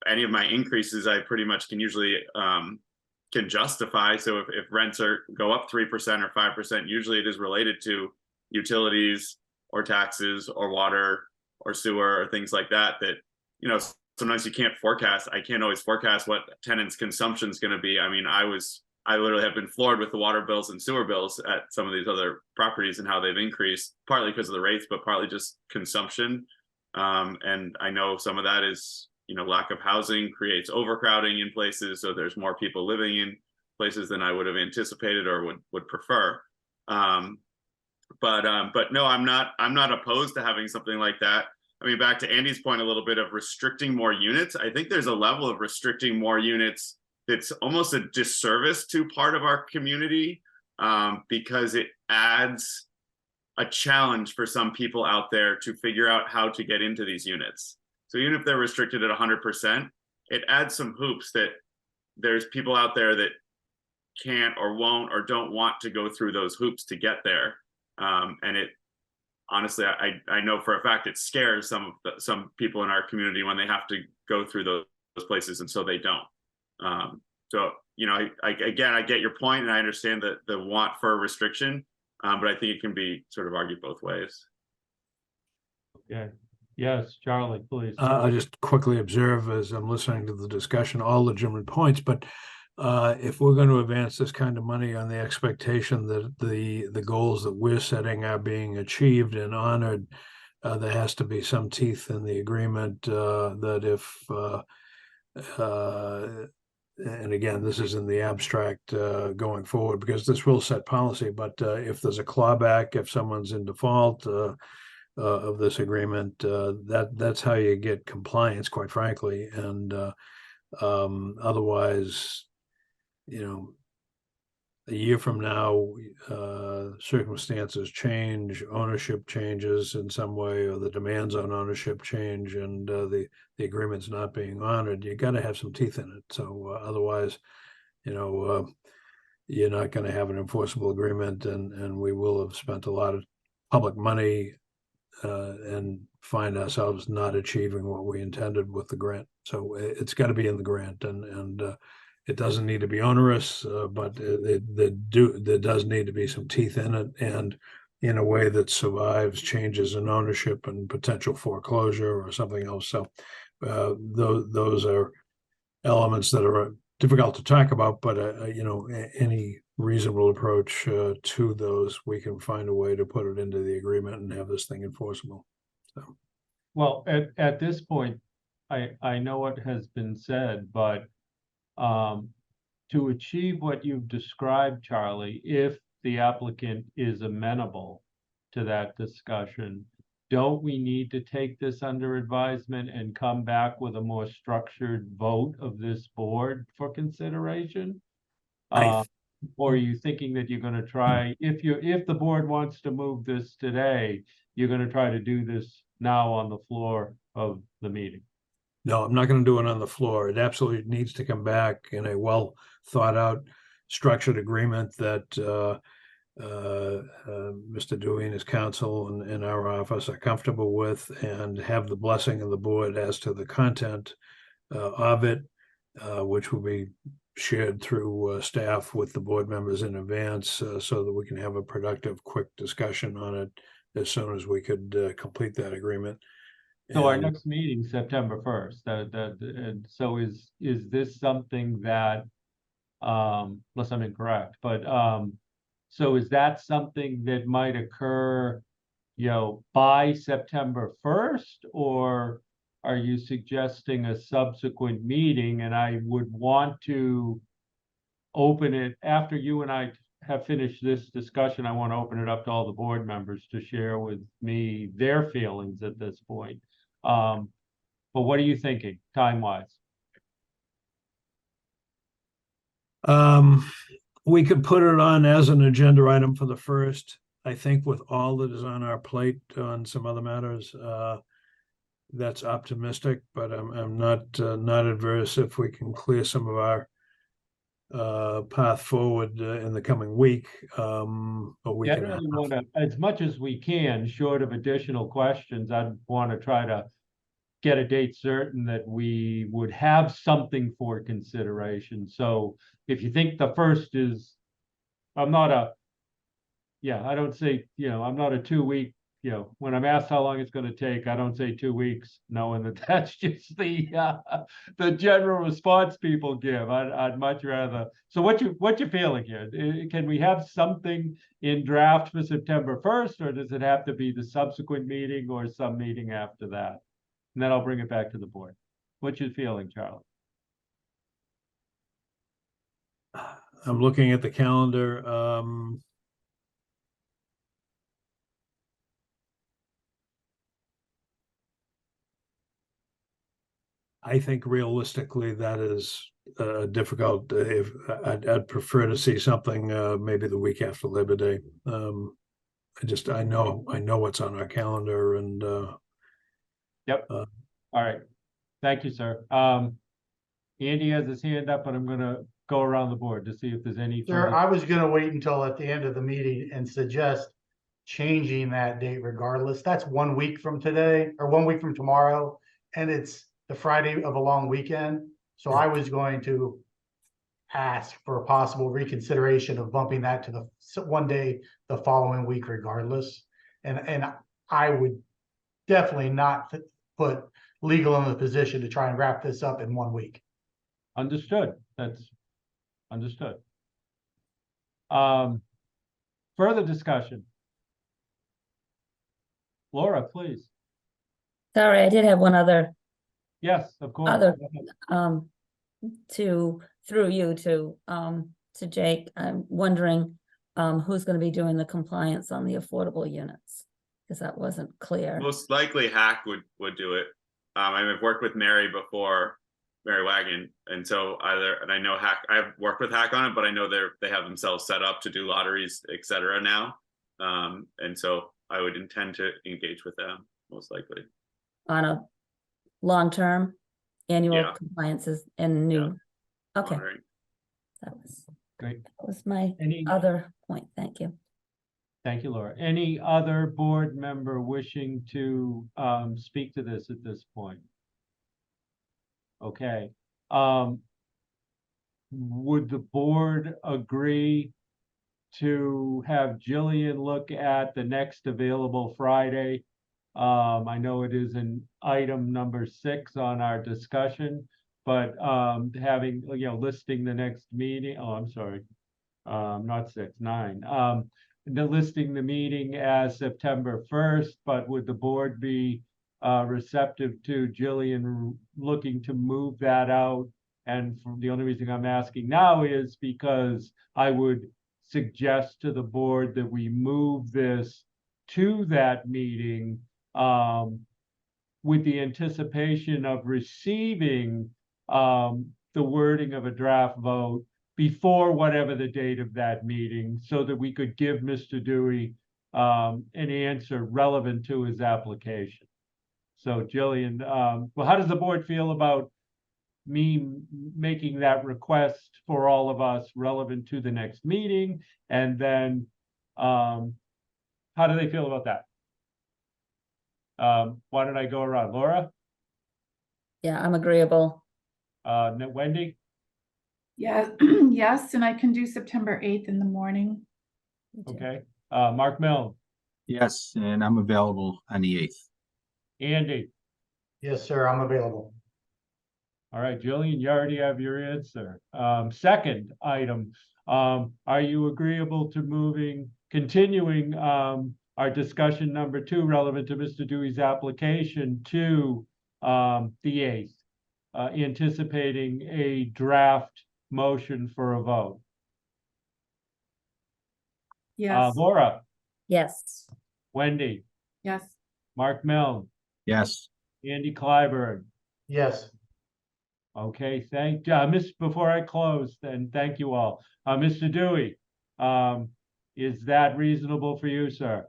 S6: any of my increases I pretty much can usually can justify. So if rents go up 3% or 5%, usually it is related to utilities or taxes or water or sewer or things like that, sometimes you can't forecast. I can't always forecast what tenants' consumption is going to be. I mean, I literally have been floored with the water bills and sewer bills at some of these other properties and how they've increased, partly because of the rates, but partly just consumption. And I know some of that is, lack of housing creates overcrowding in places. So there's more people living in places than I would have anticipated or would prefer. But no, I'm not opposed to having something like that. I mean, back to Andy's point a little bit of restricting more units. I think there's a level of restricting more units that's almost a disservice to part of our community, because it adds a challenge for some people out there to figure out how to get into these units. So even if they're restricted at 100%, it adds some hoops that there's people out there that can't or won't or don't want to go through those hoops to get there. And it, honestly, I know for a fact it scares some people in our community when they have to go through those places, and so they don't. So again, I get your point, and I understand the want for a restriction, but I think it can be sort of argued both ways.
S1: Okay. Yes, Charlie, please.
S8: I just quickly observe as I'm listening to the discussion, all legitimate points, but if we're going to advance this kind of money on the expectation that the goals that we're setting are being achieved and honored, there has to be some teeth in the agreement that if, and again, this is in the abstract going forward, because this will set policy, but if there's a clawback, if someone's in default of this agreement, that's how you get compliance, quite frankly. And otherwise, a year from now, circumstances change, ownership changes in some way, or the demands on ownership change, and the agreement's not being honored. You got to have some teeth in it. So otherwise, you're not going to have an enforceable agreement, and we will have spent a lot of public money and find ourselves not achieving what we intended with the grant. So it's got to be in the grant, and it doesn't need to be onerous, but there does need to be some teeth in it, and in a way that survives changes in ownership and potential foreclosure or something else. So those are elements that are difficult to talk about, but any reasonable approach to those, we can find a way to put it into the agreement and have this thing enforceable. So,
S1: well, at this point, I know what has been said, but to achieve what you've described, Charlie, if the applicant is amenable to that discussion, don't we need to take this under advisement and come back with a more structured vote of this board for consideration? Or are you thinking that you're going to try, if the board wants to move this today, you're going to try to do this now on the floor of the meeting?
S8: No, I'm not going to do it on the floor. It absolutely needs to come back in a well thought out, structured agreement that Mr. Dewey and his counsel and our office are comfortable with, and have the blessing of the board as to the content of it, which will be shared through staff with the board members in advance, so that we can have a productive, quick discussion on it as soon as we could complete that agreement.
S1: So our
S8: And-
S1: next meeting, September 1st, and so is this something that, unless I'm incorrect, but, so is that something that might occur, by September 1st? Or are you suggesting a subsequent meeting? And I would want to open it after you and I have finished this discussion. I want to open it up to all the board members to share with me their feelings at this point. But what are you thinking, time-wise?
S8: We could put it on as an agenda item for the first. I think with all that is on our plate on some other matters, that's optimistic, but I'm not adverse if we can clear some of our path forward in the coming week. But we can
S1: Generally want to, as much as we can, short of additional questions, I'd want to try to get a date certain that we would have something for consideration. So if you think the first is, I don't say, I'm not a 2 week, when I'm asked how long it's going to take, I don't say 2 weeks, knowing that that's just the general response people give. I'd much rather. So what you feeling here? Can we have something in draft for September 1st, or does it have to be the subsequent meeting or some meeting after that? And then I'll bring it back to the board. What's your feeling, Charlie?
S8: I'm looking at the calendar. I think realistically that is difficult. If I'd prefer to see something maybe the week after Labor Day. I know what's on our calendar, and
S1: Yep. All right. Thank you, sir. Andy has his hand up, but I'm gonna go around the board to see if there's any
S4: Sir,
S1: further.
S4: I was gonna wait until at the end of the meeting and suggest changing that date regardless. That's 1 week from today, or 1 week from tomorrow, and it's the Friday of a long weekend. So I was going to ask for a possible reconsideration of bumping that to the one day the following week regardless. And I would definitely not put legal in the position to try and wrap this up in 1 week.
S1: Understood. That's understood. Further discussion. Laura, please.
S2: Sorry, I did have one other,
S1: Yes, of course.
S2: Other- through you to Jake. I'm wondering, who's gonna be doing the compliance on the affordable units? Because that wasn't clear.
S6: Most likely Hack would do it. I've worked with Mary before, Mary Wagon, and so I know Hack, I've worked with Hack on it, but I know they have themselves set up to do lotteries, etc. now. And so I would intend to engage with them, most likely.
S2: On a long-term annual
S6: Yeah.
S2: compliances and new, okay,
S6: Monitoring.
S2: that was,
S1: Great.
S2: that was my
S1: Any,
S2: other point, thank you.
S1: thank you, Laura. Any other board member wishing to speak to this at this point? Okay. Would the board agree to have Jillian look at the next available Friday? I know it is an item number 6 on our discussion, but having, listing the next meeting, I'm sorry, not 6, 9. The listing the meeting as September 1st, but would the board be receptive to Jillian looking to move that out? And the only reason I'm asking now is because I would suggest to the board that we move this to that meeting with the anticipation of receiving the wording of a draft vote before whatever the date of that meeting, so that we could give Mr. Dewey an answer relevant to his application. So Jillian, well, how does the board feel about me making that request for all of us relevant to the next meeting? And then how do they feel about that? Why don't I go around? Laura?
S2: Yeah, I'm agreeable.
S1: Wendy?
S3: Yeah, yes, and I can do September 8th in the morning.
S1: Okay, Mark Milne,
S9: Yes, and I'm available on the 8th.
S1: Andy.
S4: Yes, sir, I'm available.
S1: All right, Jillian, you already have your answer. Second item, are you agreeable to continuing our discussion number 2 relevant to Mr. Dewey's application to the 8th, anticipating a draft motion for a vote?
S3: Yes,
S1: Laura,
S2: Yes,
S1: Wendy,
S3: yes.
S1: Mark Milne,
S9: Yes,
S1: Andy Clyburn.
S4: Yes,
S1: Okay, before I close, then thank you all. Mr. Dewey, is that reasonable for you, sir?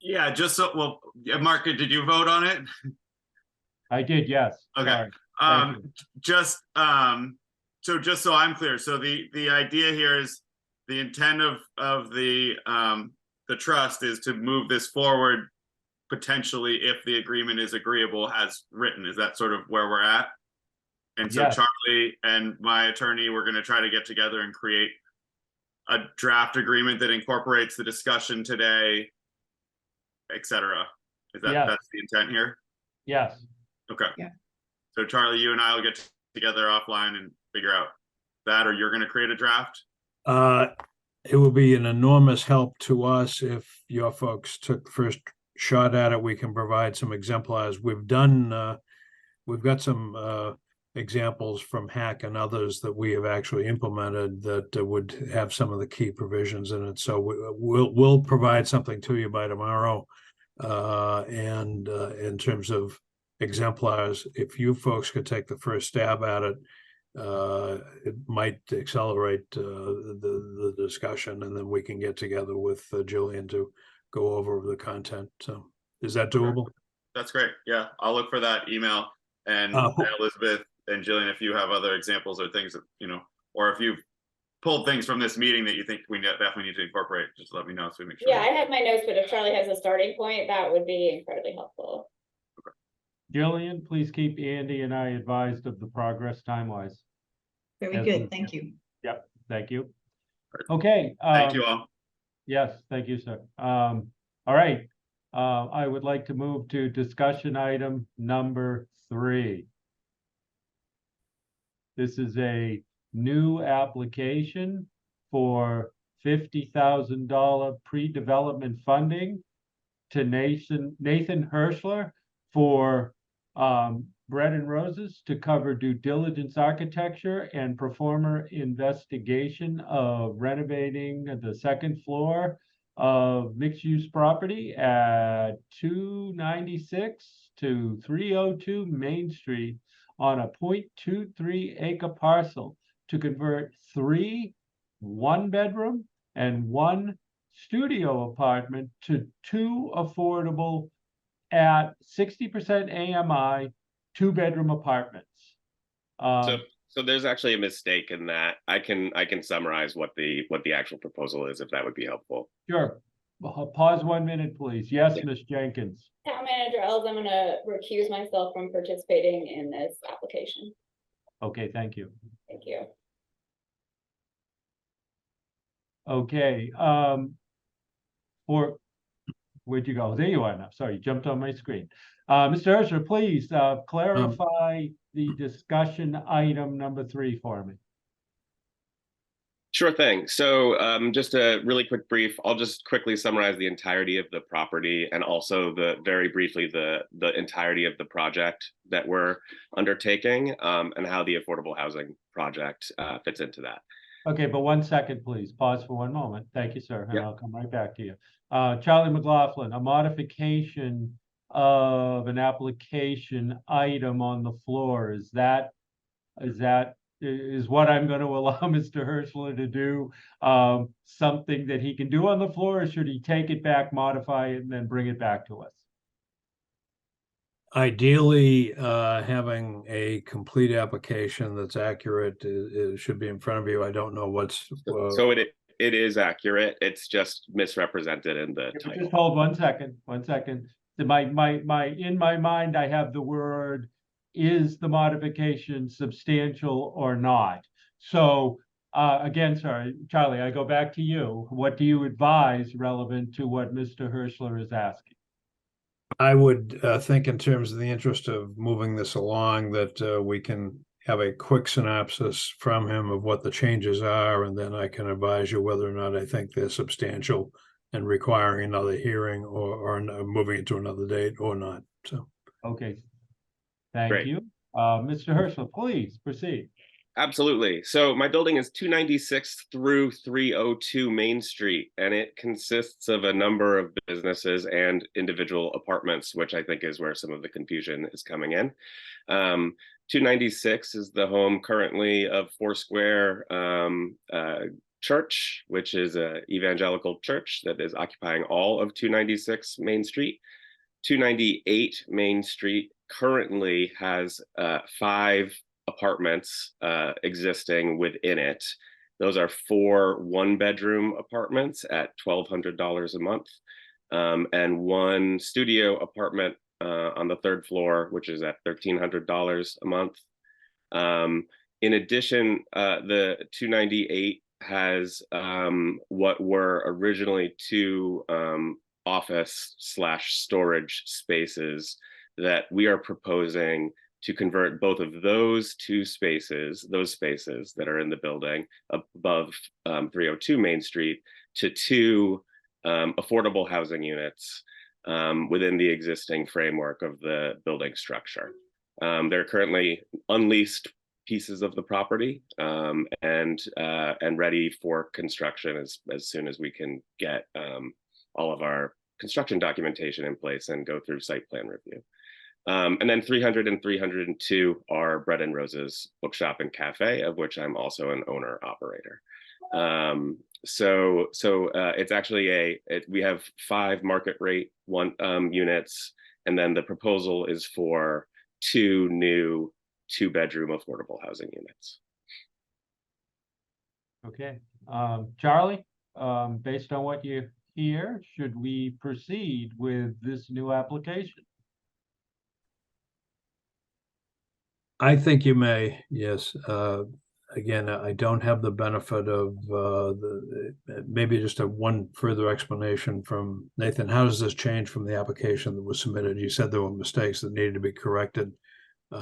S6: Yeah, just so, well, yeah, Mark, did you vote on it?
S1: I did, yes.
S6: Okay.
S1: Sorry. Thank you.
S6: Just so just so I'm clear, so the idea here is the intent of the trust is to move this forward potentially if the agreement is agreeable as written. Is that sort of where we're at? And so
S1: Yes.
S6: Charlie and my attorney, we're going to try to get together and create a draft agreement that incorporates the discussion today, etc. Is that
S1: Yes.
S6: that's the intent here?
S1: Yes.
S6: Okay.
S3: Yeah.
S6: So Charlie, you and I will get together offline and figure out that, or you're going to create a draft.
S8: It will be an enormous help to us if your folks took the first shot at it. We can provide some exemplars. We've got some examples from Hack and others that we have actually implemented that would have some of the key provisions in it. So we'll provide something to you by tomorrow. And in terms of exemplars, if you folks could take the first stab at it, it might accelerate the discussion, and then we can get together with Jillian to go over the content. So is that doable?
S6: That's great. Yeah, I'll look for that email. And Elizabeth and Jillian, if you have other examples or things that, or if you've pulled things from this meeting that you think we definitely need to incorporate, just let me know so we make sure.
S7: Yeah, I have my notes, but if Charlie has a starting point, that would be incredibly helpful.
S1: Jillian, please keep Andy and I advised of the progress time-wise.
S5: Very
S1: Yes,
S5: good,
S1: ma'am.
S5: thank you.
S1: Yep, thank you. Okay.
S6: Thank you all.
S1: Yes, thank you, sir. All right. I would like to move to discussion item number 3. This is a new application for $50,000 pre-development funding to Nathan Hirschler for Bread and Roses to cover due diligence architecture and performer investigation of renovating the second floor of mixed-use property at 296 to 302 Main Street on a 0.23 acre parcel to convert 3 one-bedroom and 1 studio apartment to 2 affordable at 60% AMI 2-bedroom apartments.
S10: So there's actually a mistake in that. I can summarize what the actual proposal is, if that would be helpful.
S1: Sure. Pause 1 minute, please. Yes,
S10: Yeah.
S1: Ms. Jenkins.
S7: Town Manager Els, I'm gonna recuse myself from participating in this application.
S1: Okay, thank you.
S7: Thank you.
S1: Okay, where'd you go? There you are now. Sorry, you jumped on my screen. Mr. Ursher, please clarify the discussion item number 3 for me.
S10: Sure thing. So just a really quick brief, I'll just quickly summarize the entirety of the property and also very briefly the entirety of the project that we're undertaking and how the affordable housing project fits into that.
S1: Okay, but 1 second, please. Pause for 1 moment. Thank you, sir, and
S10: Yep.
S1: I'll come right back to you. Charlie McLaughlin, a modification of an application item on the floor. Is what I'm going to allow Mr. Hirschler to do something that he can do on the floor, or should he take it back, modify it, and then bring it back to us?
S8: Ideally, having a complete application that's accurate should be in front of you. I don't know what's.
S10: So it is accurate. It's just misrepresented in the title.
S1: Just hold 1 second. 1 second. In my mind, I have the word, is the modification substantial or not? So, again, sorry, Charlie, I go back to you. What do you advise relevant to what Mr. Hirschler is asking?
S8: I would think in terms of the interest of moving this along, that we can have a quick synopsis from him of what the changes are, and then I can advise you whether or not I think they're substantial and requiring another hearing or moving it to another date or not. So,
S1: Okay, thank
S6: Great.
S1: you. Mr. Hirschler, please proceed.
S10: Absolutely. So my building is 296 through 302 Main Street, and it consists of a number of businesses and individual apartments, which I think is where some of the confusion is coming in. 296 is the home currently of Foursquare Church, which is an evangelical church that is occupying all of 296 Main Street. 298 Main Street currently has 5 apartments existing within it. Those are 4 one-bedroom apartments at $1,200 a month, and 1 studio apartment on the 3rd floor, which is at $1,300 a month. In addition, the 298 has what were originally 2 office/storage spaces that we are proposing to convert both of those 2 spaces, those spaces that are in the building above 302 Main Street, to 2 affordable housing units within the existing framework of the building structure. They're currently unleased pieces of the property and ready for construction as soon as we can get all of our construction documentation in place and go through site plan review. And then 300 and 302 are Bread and Roses Bookshop and Cafe, of which I'm also an owner operator. So it's actually we have 5 market rate units, and then the proposal is for 2 new 2-bedroom affordable housing units.
S1: Okay, Charlie, based on what you hear, should we proceed with this new application?
S8: I think you may, yes. Again, I don't have the benefit of maybe just one further explanation from Nathan. How does this change from the application that was submitted? You said there were mistakes that needed to be corrected.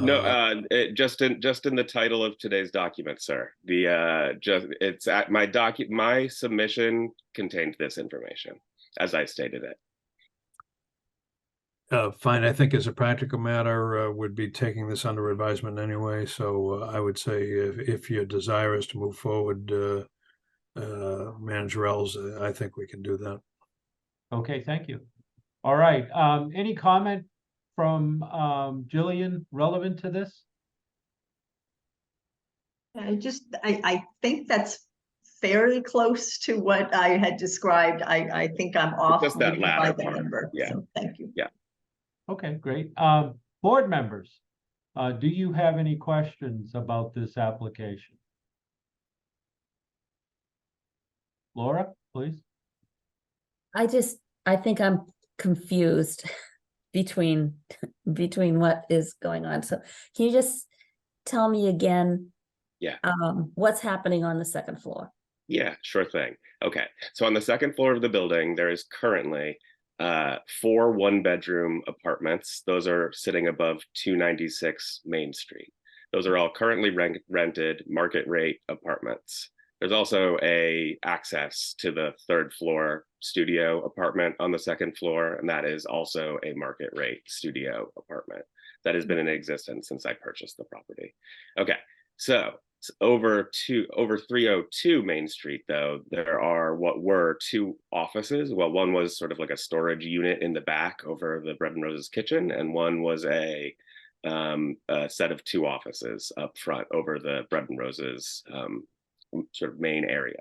S10: No, just in the title of today's document, sir. It's at my submission contained this information as I stated it.
S8: Fine. I think as a practical matter, would be taking this under advisement anyway. So I would say if your desire is to move forward, Manager Ells, I think we can do that.
S1: Okay, thank you. All right, any comment from Jillian relevant to this?
S5: I think that's fairly close to what I had described. I think I'm off
S10: just that
S5: maybe by
S10: latter
S5: the
S10: part.
S5: number.
S10: Yeah.
S5: So thank you.
S10: Yeah.
S1: Okay, great. Board members, do you have any questions about this application? Laura, please.
S2: I think I'm confused between what is going on. So can you just tell me again?
S10: Yeah.
S2: What's happening on the 2nd floor?
S10: Yeah, sure thing. Okay, so on the 2nd floor of the building, there is currently 4 one-bedroom apartments. Those are sitting above 296 Main Street. Those are all currently rented market rate apartments. There's also access to the 3rd floor studio apartment on the 2nd floor, and that is also a market rate studio apartment that has been in existence since I purchased the property. Okay, so over 302 Main Street, though, there are what were 2 offices. Well, one was sort of like a storage unit in the back over the Bread and Roses kitchen, and one was a set of 2 offices up front over the Bread and Roses sort of main area.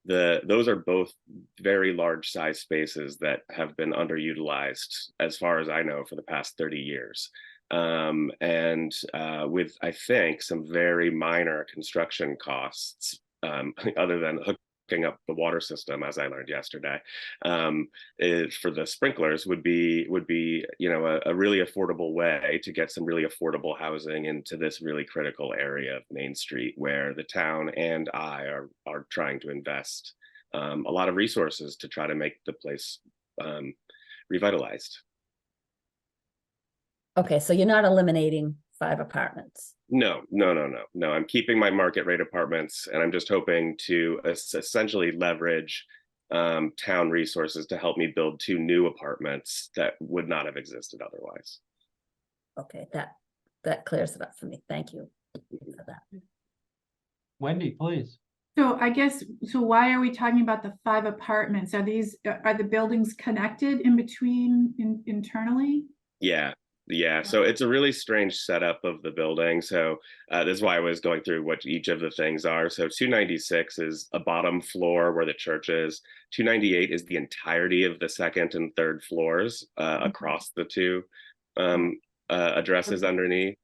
S10: Those are both very large size spaces that have been underutilized, as far as I know, for the past 30 years. With, I think, some very minor construction costs, other than hooking up the water system, as I learned yesterday, for the sprinklers would be a really affordable way to get some really affordable housing into this really critical area of Main Street, where the town and I are trying to invest a lot of resources to try to make the place revitalized.
S2: Okay, so you're not eliminating 5 apartments.
S10: No. I'm keeping my market rate apartments, and I'm just hoping to essentially leverage town resources to help me build 2 new apartments that would not have existed otherwise.
S2: Okay, that clears it up for me. Thank you for that.
S1: Wendy, please.
S3: So I guess, so why are we talking about the 5 apartments? Are the buildings connected in between internally?
S10: Yeah. So it's a really strange setup of the building. So this is why I was going through what each of the things are. So 296 is a bottom floor where the church is. 298 is the entirety of the 2nd and 3rd floors across the 2 addresses underneath.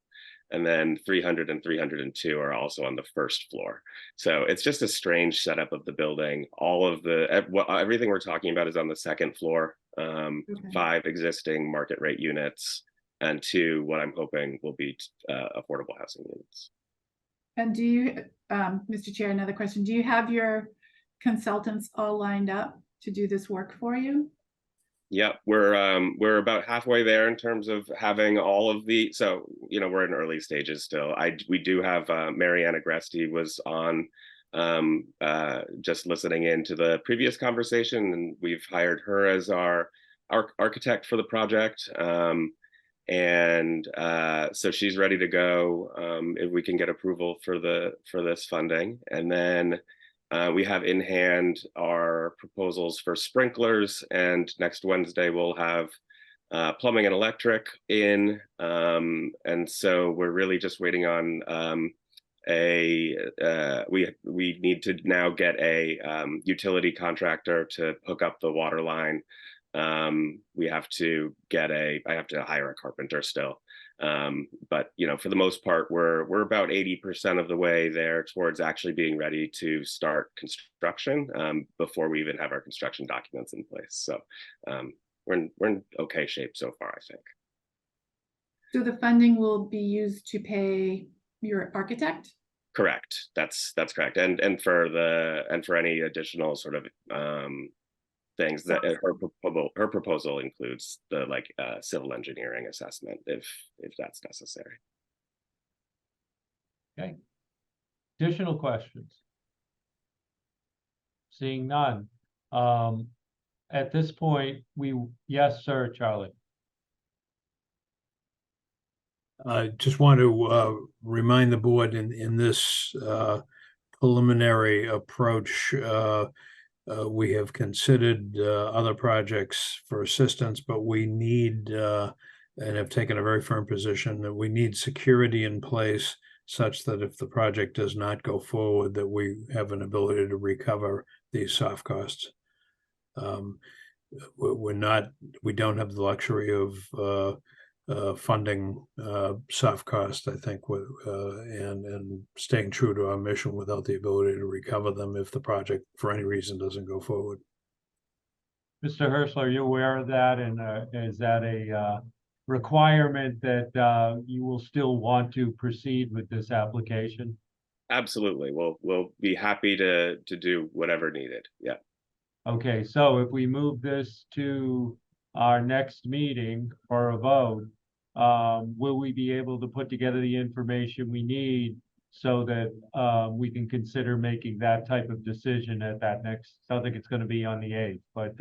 S10: And then 300 and 302 are also on the 1st floor. So it's just a strange setup of the building. Everything we're talking about is on the 2nd floor. 5 existing market rate units, and 2 what I'm hoping will be affordable housing units.
S3: And do you, Mr. Chair, another question, do you have your consultants all lined up to do this work for you?
S10: Yep, we're about halfway there in terms of having all of the, so we're in early stages still. We do have Mariana Agresti was on just listening in to the previous conversation, and we've hired her as our architect for the project. So she's ready to go if we can get approval for this funding. And then we have in hand our proposals for sprinklers, and next Wednesday we'll have plumbing and electric in. And so we're really just waiting on we need to now get a utility contractor to hook up the water line. I have to hire a carpenter still. But for the most part, we're about 80% of the way there towards actually being ready to start construction before we even have our construction documents in place. So we're in okay shape so far, I think.
S3: So the funding will be used to pay your architect?
S10: Correct. That's correct. And for any additional sort of things that her proposal includes the civil engineering assessment if that's necessary.
S1: Okay. Additional questions? Seeing none. At this point, yes, sir, Charlie.
S8: I just want to remind the board in this preliminary approach, we have considered other projects for assistance, but we need and have taken a very firm position that we need security in place such that if the project does not go forward, that we have an ability to recover these soft costs. We don't have the luxury of funding soft costs, I think, and staying true to our mission without the ability to recover them if the project for any reason doesn't go forward.
S1: Mr. Herschel, are you aware of that? And is that a requirement that you will still want to proceed with this application?
S10: Absolutely. We'll be happy to do whatever needed. Yeah.
S1: Okay, so if we move this to our next meeting for a vote, will we be able to put together the information we need so that we can consider making that type of decision at that next, sounds like it's going to be on the 8th, but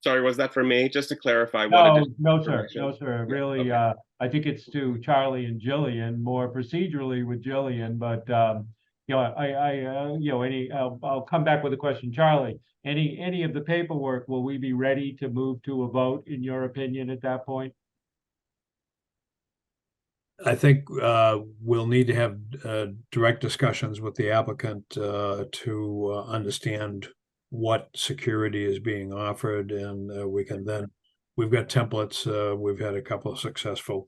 S10: sorry, was that for me? Just to clarify.
S1: No, sir.
S10: Yeah,
S1: Really,
S10: okay.
S1: I think it's to Charlie and Jillian, more procedurally with Jillian, but I'll come back with a question. Charlie, any of the paperwork, will we be ready to move to a vote, in your opinion, at that point?
S8: I think we'll need to have direct discussions with the applicant to understand what security is being offered, and we've got templates. We've had a couple of successful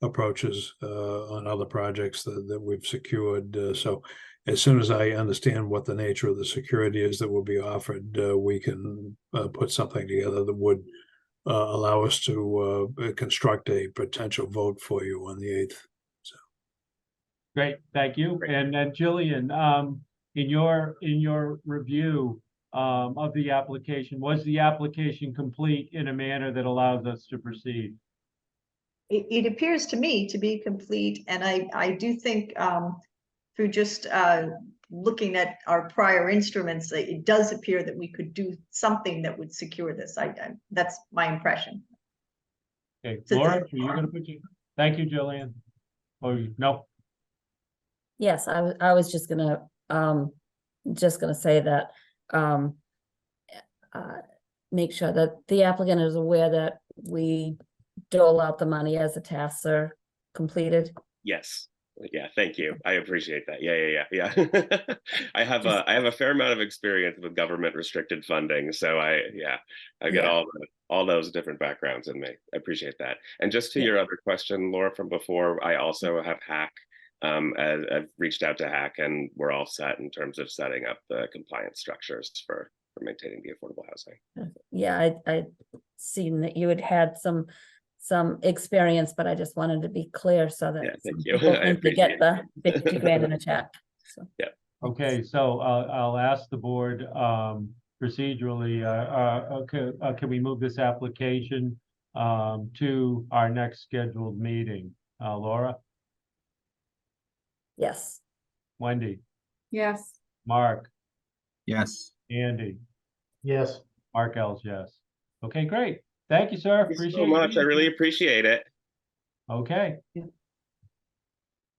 S8: approaches on other projects that we've secured. So as soon as I understand what the nature of the security is that will be offered, we can put something together that would allow us to construct a potential vote for you on the 8th.
S1: Great, thank you.
S10: Great.
S1: And then Jillian, in your review of the application, was the application complete in a manner that allows us to proceed?
S5: It appears to me to be complete, and I do think through just looking at our prior instruments, it does appear that we could do something that would secure this. That's my impression.
S1: Okay,
S5: So
S1: Laura,
S5: the-
S1: were you gonna put you? Thank you, Jillian. Oh, no,
S2: Yes, I was just gonna say that, make sure that the applicant is aware that we dole out the money as the tasks are completed.
S10: Yes. Yeah, thank you. I appreciate that. Yeah. I have a fair amount of experience with government restricted funding, so I get
S2: Yeah.
S10: all those different backgrounds in me. I appreciate that. And just to
S2: Yeah.
S10: your other question, Laura, from before, I also have Hack. I've reached out to Hack, and we're all set in terms of setting up the compliance structures for maintaining the affordable housing.
S2: Yeah, I seen that you had some experience, but I just wanted to be clear so
S10: Yeah,
S2: that
S10: thank
S2: some
S10: you.
S2: people
S10: I
S2: think they get
S10: appreciate
S2: the 50 grand in a check. So,
S1: okay, so I'll ask the board procedurally, can we move this application to our next scheduled meeting? Laura,
S2: yes,
S1: Wendy,
S3: Yes.
S1: Mark,
S9: Yes.
S1: Andy,
S4: Yes.
S1: Mark Ells, yes. Okay, great. Thank you, sir.
S10: Thank you so
S1: Appreciate
S10: much. I
S1: you.
S10: really appreciate it.
S1: Okay.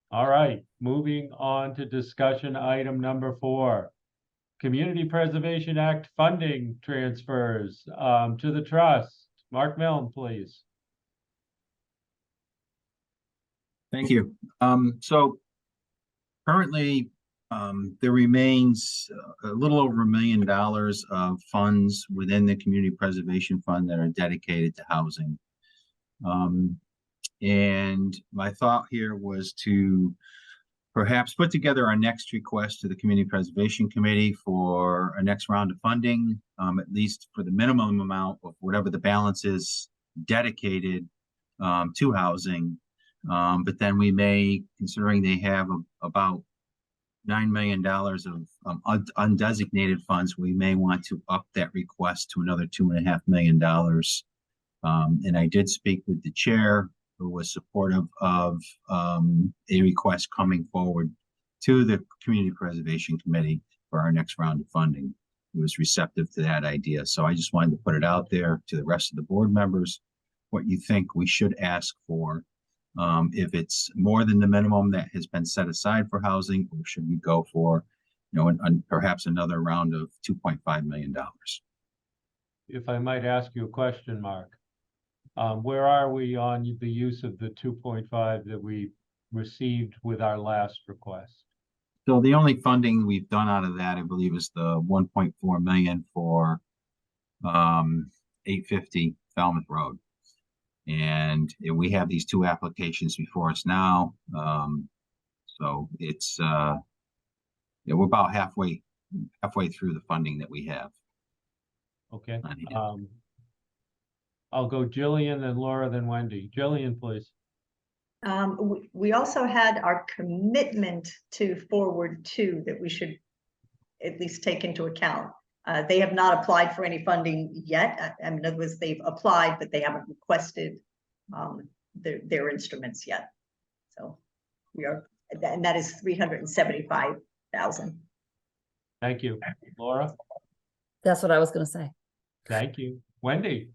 S1: All right, moving on to discussion item number 4. Community Preservation Act funding transfers to the trust. Mark Milne, please.
S9: Thank you. So currently, there remains a little over $1 million of funds within the Community Preservation Fund that are dedicated to housing. And my thought here was to perhaps put together our next request to the Community Preservation Committee for a next round of funding, at least for the minimum amount of whatever the balance is dedicated to housing. But then we may, considering they have about $9 million of undesignated funds, we may want to up that request to another $2.5 million. And I did speak with the chair, who was supportive of a request coming forward to the Community Preservation Committee for our next round of funding. He was receptive to that idea. So I just wanted to put it out there to the rest of the board members, what you think we should ask for. If it's more than the minimum that has been set aside for housing, or should we go for, perhaps another round of $2.5 million?
S1: If I might ask you a question, Mark. Where are we on the use of the 2.5 that we received with our last request?
S9: So the only funding we've done out of that, I believe, is the 1.4 million for 850 Falmouth Road. And we have these 2 applications before us now. So it's we're about halfway through the funding that we have.
S1: Okay.
S9: on hand.
S1: I'll go Jillian, then Laura, then Wendy. Jillian, please.
S5: We also had our commitment to forward 2 that we should at least take into account. They have not applied for any funding yet. I mean, in other words, they've applied, but they haven't requested their instruments yet. So we are, and that is 375,000.
S1: Thank you. Laura,
S2: that's what I was gonna say.
S1: thank you. Wendy,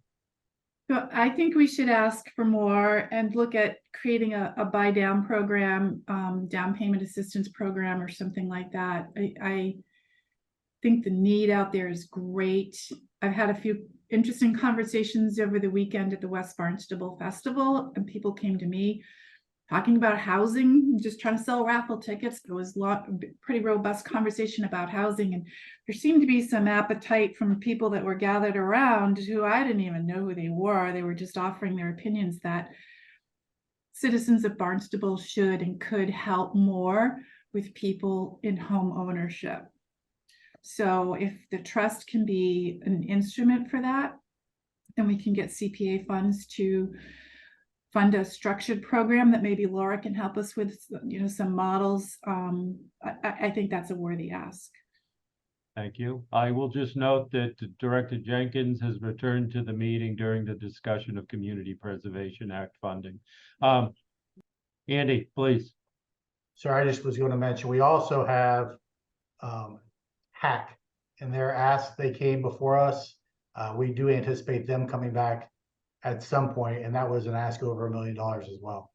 S3: So I think we should ask for more and look at creating a buy down program, down payment assistance program or something like that. I think the need out there is great. I've had a few interesting conversations over the weekend at the West Barnstable Festival, and people came to me talking about housing, just trying to sell raffle tickets. There was pretty robust conversation about housing, and there seemed to be some appetite from people that were gathered around who I didn't even know who they were. They were just offering their opinions that citizens of Barnstable should and could help more with people in home ownership. So if the trust can be an instrument for that, then we can get CPA funds to fund a structured program that maybe Laura can help us with, some models. I think that's a worthy ask.
S1: Thank you. I will just note that Director Jenkins has returned to the meeting during the discussion of Community Preservation Act funding. Andy, please.
S4: Sorry, I just was going to mention, we also have HAC, and their ask, they came before us. We do anticipate them coming back at some point, and that was an ask over $1 million as well.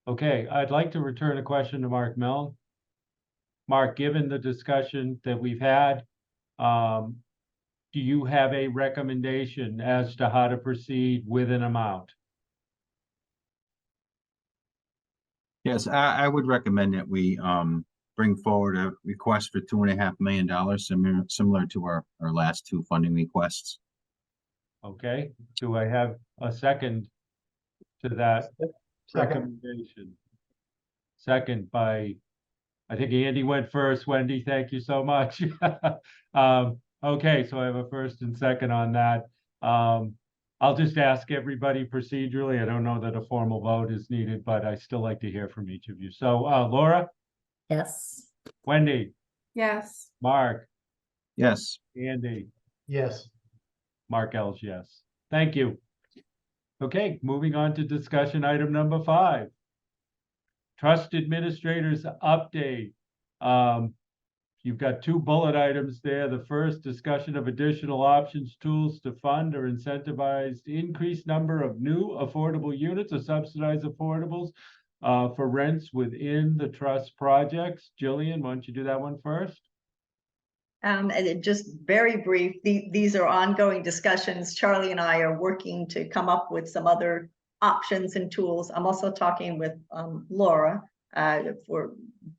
S1: Okay, I'd like to return a question to Mark Milne. Mark, given the discussion that we've had, do you have a recommendation as to how to proceed with an amount?
S9: Yes, I would recommend that we bring forward a request for $2.5 million, similar to our last two funding requests.
S1: Okay, do I have a second to that
S4: Second.
S1: recommendation? Second by, I think Andy went first. Wendy, thank you so much. Okay, so I have a first and second on that. I'll just ask everybody procedurally. I don't know that a formal vote is needed, but I still like to hear from each of you. So Laura,
S2: Yes.
S1: Wendy,
S3: Yes.
S1: Mark,
S9: Yes.
S1: Andy,
S4: Yes.
S1: Mark Ells, yes. Thank you. Okay, moving on to discussion item number 5. Trust Administrators Update. You've got 2 bullet items there. The first, discussion of additional options, tools to fund or incentivize increased number of new affordable units or subsidized affordables for rents within the trust projects. Jillian, why don't you do that one first?
S5: And it just very brief, these are ongoing discussions. Charlie and I are working to come up with some other options and tools. I'm also talking with Laura for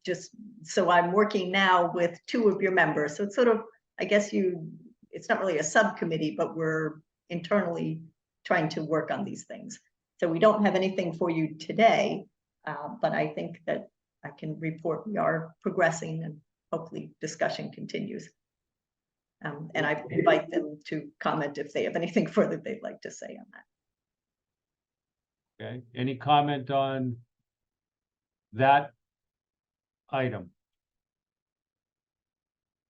S5: just, so I'm working now with 2 of your members. So it's sort of, I guess it's not really a subcommittee, but we're internally trying to work on these things. So we don't have anything for you today, but I think that I can report we are progressing and hopefully discussion continues. And I invite them to comment if they have anything further they'd like to say on that.
S1: Okay, any comment on that item?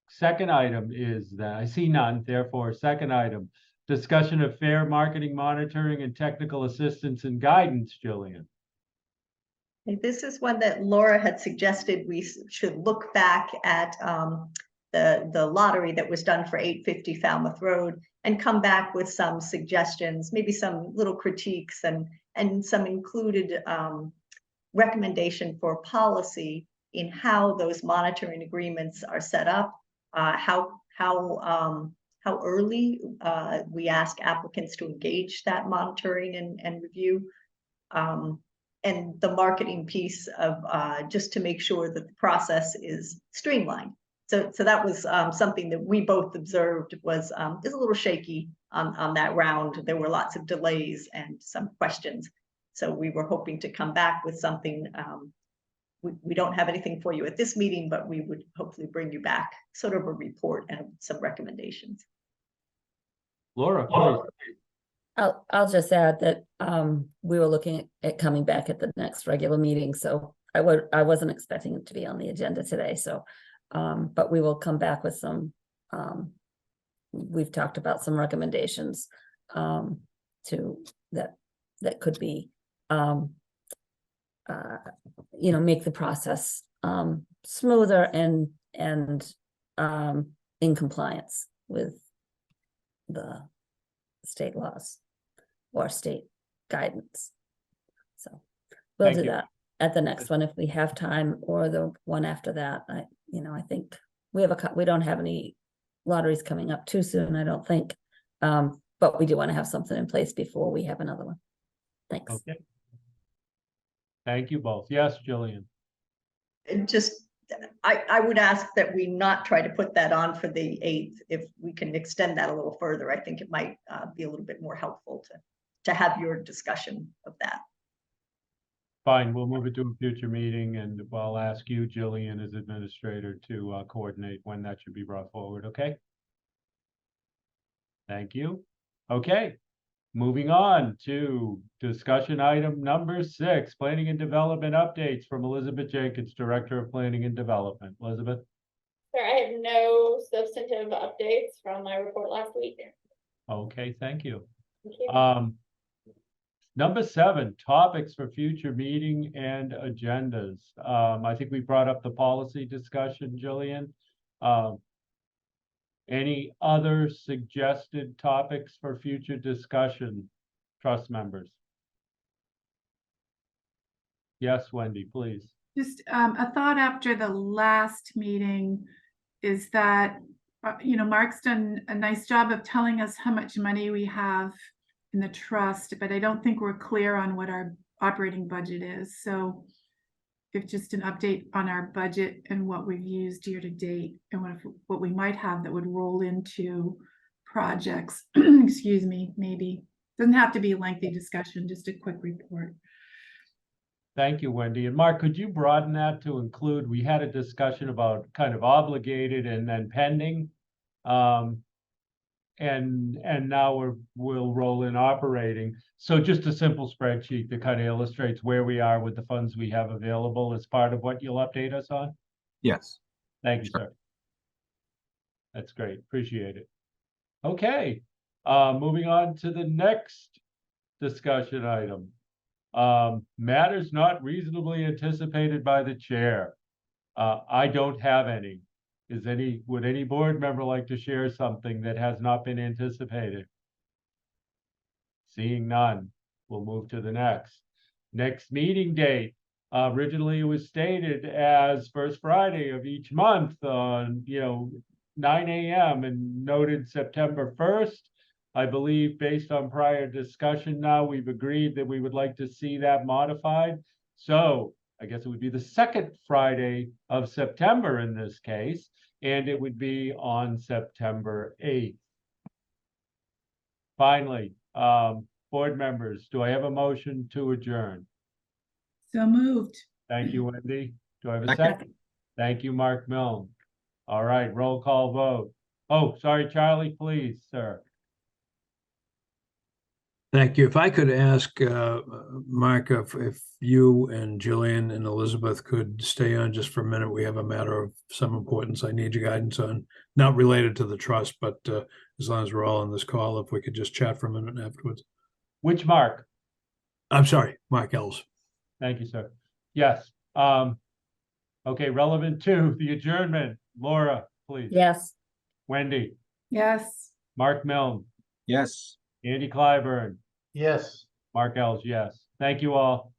S1: Second item is that I see none, therefore, second item, discussion of fair marketing monitoring and technical assistance and guidance, Jillian.
S5: This is one that Laura had suggested we should look back at the lottery that was done for 850 Falmouth Road and come back with some suggestions, maybe some little critiques and some included recommendation for policy in how those monitoring agreements are set up, how early we ask applicants to engage that monitoring and review. And the marketing piece of just to make sure that the process is streamlined. So that was something that we both observed was a little shaky on that round. There were lots of delays and some questions. So we were hoping to come back with something. We don't have anything for you at this meeting, but we would hopefully bring you back sort of a report and some recommendations.
S1: Laura, please.
S2: I'll just add that we were looking at coming back at the next regular meeting, so I wasn't expecting it to be on the agenda today. So, but we will come back with some. We've talked about some recommendations to that could be, make the process smoother and in compliance with the state laws or state guidance. So we'll
S1: Thank
S2: do
S1: you.
S2: that at the next one if we have time, or the one after that. I think we don't have any lotteries coming up too soon, I don't think. But we do want to have something in place before we have another one. Thanks.
S1: Okay. Thank you both. Yes, Jillian.
S5: And just, I would ask that we not try to put that on for the 8th. If we can extend that a little further, I think it might be a little bit more helpful to have your discussion of that.
S1: Fine, we'll move it to a future meeting and I'll ask you, Jillian, as administrator, to coordinate when that should be brought forward, okay? Thank you. Okay, moving on to discussion item number 6, planning and development updates from Elizabeth Jenkins, Director of Planning and Development. Elizabeth?
S7: Sir, I have no substantive updates from my report last week.
S1: Okay, thank you.
S7: Thank you.
S1: Number 7, topics for future meeting and agendas. I think we brought up the policy discussion, Jillian. Any other suggested topics for future discussion, trust members? Yes, Wendy, please.
S3: Just a thought after the last meeting is that, Mark's done a nice job of telling us how much money we have in the trust, but I don't think we're clear on what our operating budget is. So if just an update on our budget and what we've used year to date and what we might have that would roll into projects, excuse me, maybe. Doesn't have to be a lengthy discussion, just a quick report.
S1: Thank you, Wendy. And Mark, could you broaden that to include, we had a discussion about kind of obligated and then pending. And now we'll roll in operating. So just a simple spreadsheet that kind of illustrates where we are with the funds we have available as part of what you'll update us on?
S9: Yes.
S1: Thank you,
S9: Sure.
S1: sir. That's great. Appreciate it. Okay, moving on to the next discussion item. Matters not reasonably anticipated by the chair. I don't have any. Would any board member like to share something that has not been anticipated? Seeing none, we'll move to the next meeting date. Originally it was stated as first Friday of each month on, 9 a.m. and noted September 1st. I believe based on prior discussion now, we've agreed that we would like to see that modified. So I guess it would be the second Friday of September in this case, and it would be on September 8th. Finally, board members, do I have a motion to adjourn?
S3: So moved.
S1: Thank you, Wendy. Do I have a
S9: Second.
S1: second? Thank you, Mark Milne. All right, roll call vote. Oh, sorry, Charlie, please, sir.
S8: Thank you. If I could ask, Mark, if you and Jillian and Elizabeth could stay on just for a minute. We have a matter of some importance I need your guidance on, not related to the trust, but as long as we're all on this call, if we could just chat for a minute afterwards.
S1: Which Mark?
S8: I'm sorry, Mark Ells.
S1: Thank you, sir. Yes. Okay, relevant to the adjournment. Laura, please.
S2: Yes.
S1: Wendy,
S3: Yes.
S1: Mark Milne,
S9: Yes.
S1: Andy Clyburn,
S4: Yes.
S1: Mark Ells, yes. Thank you all.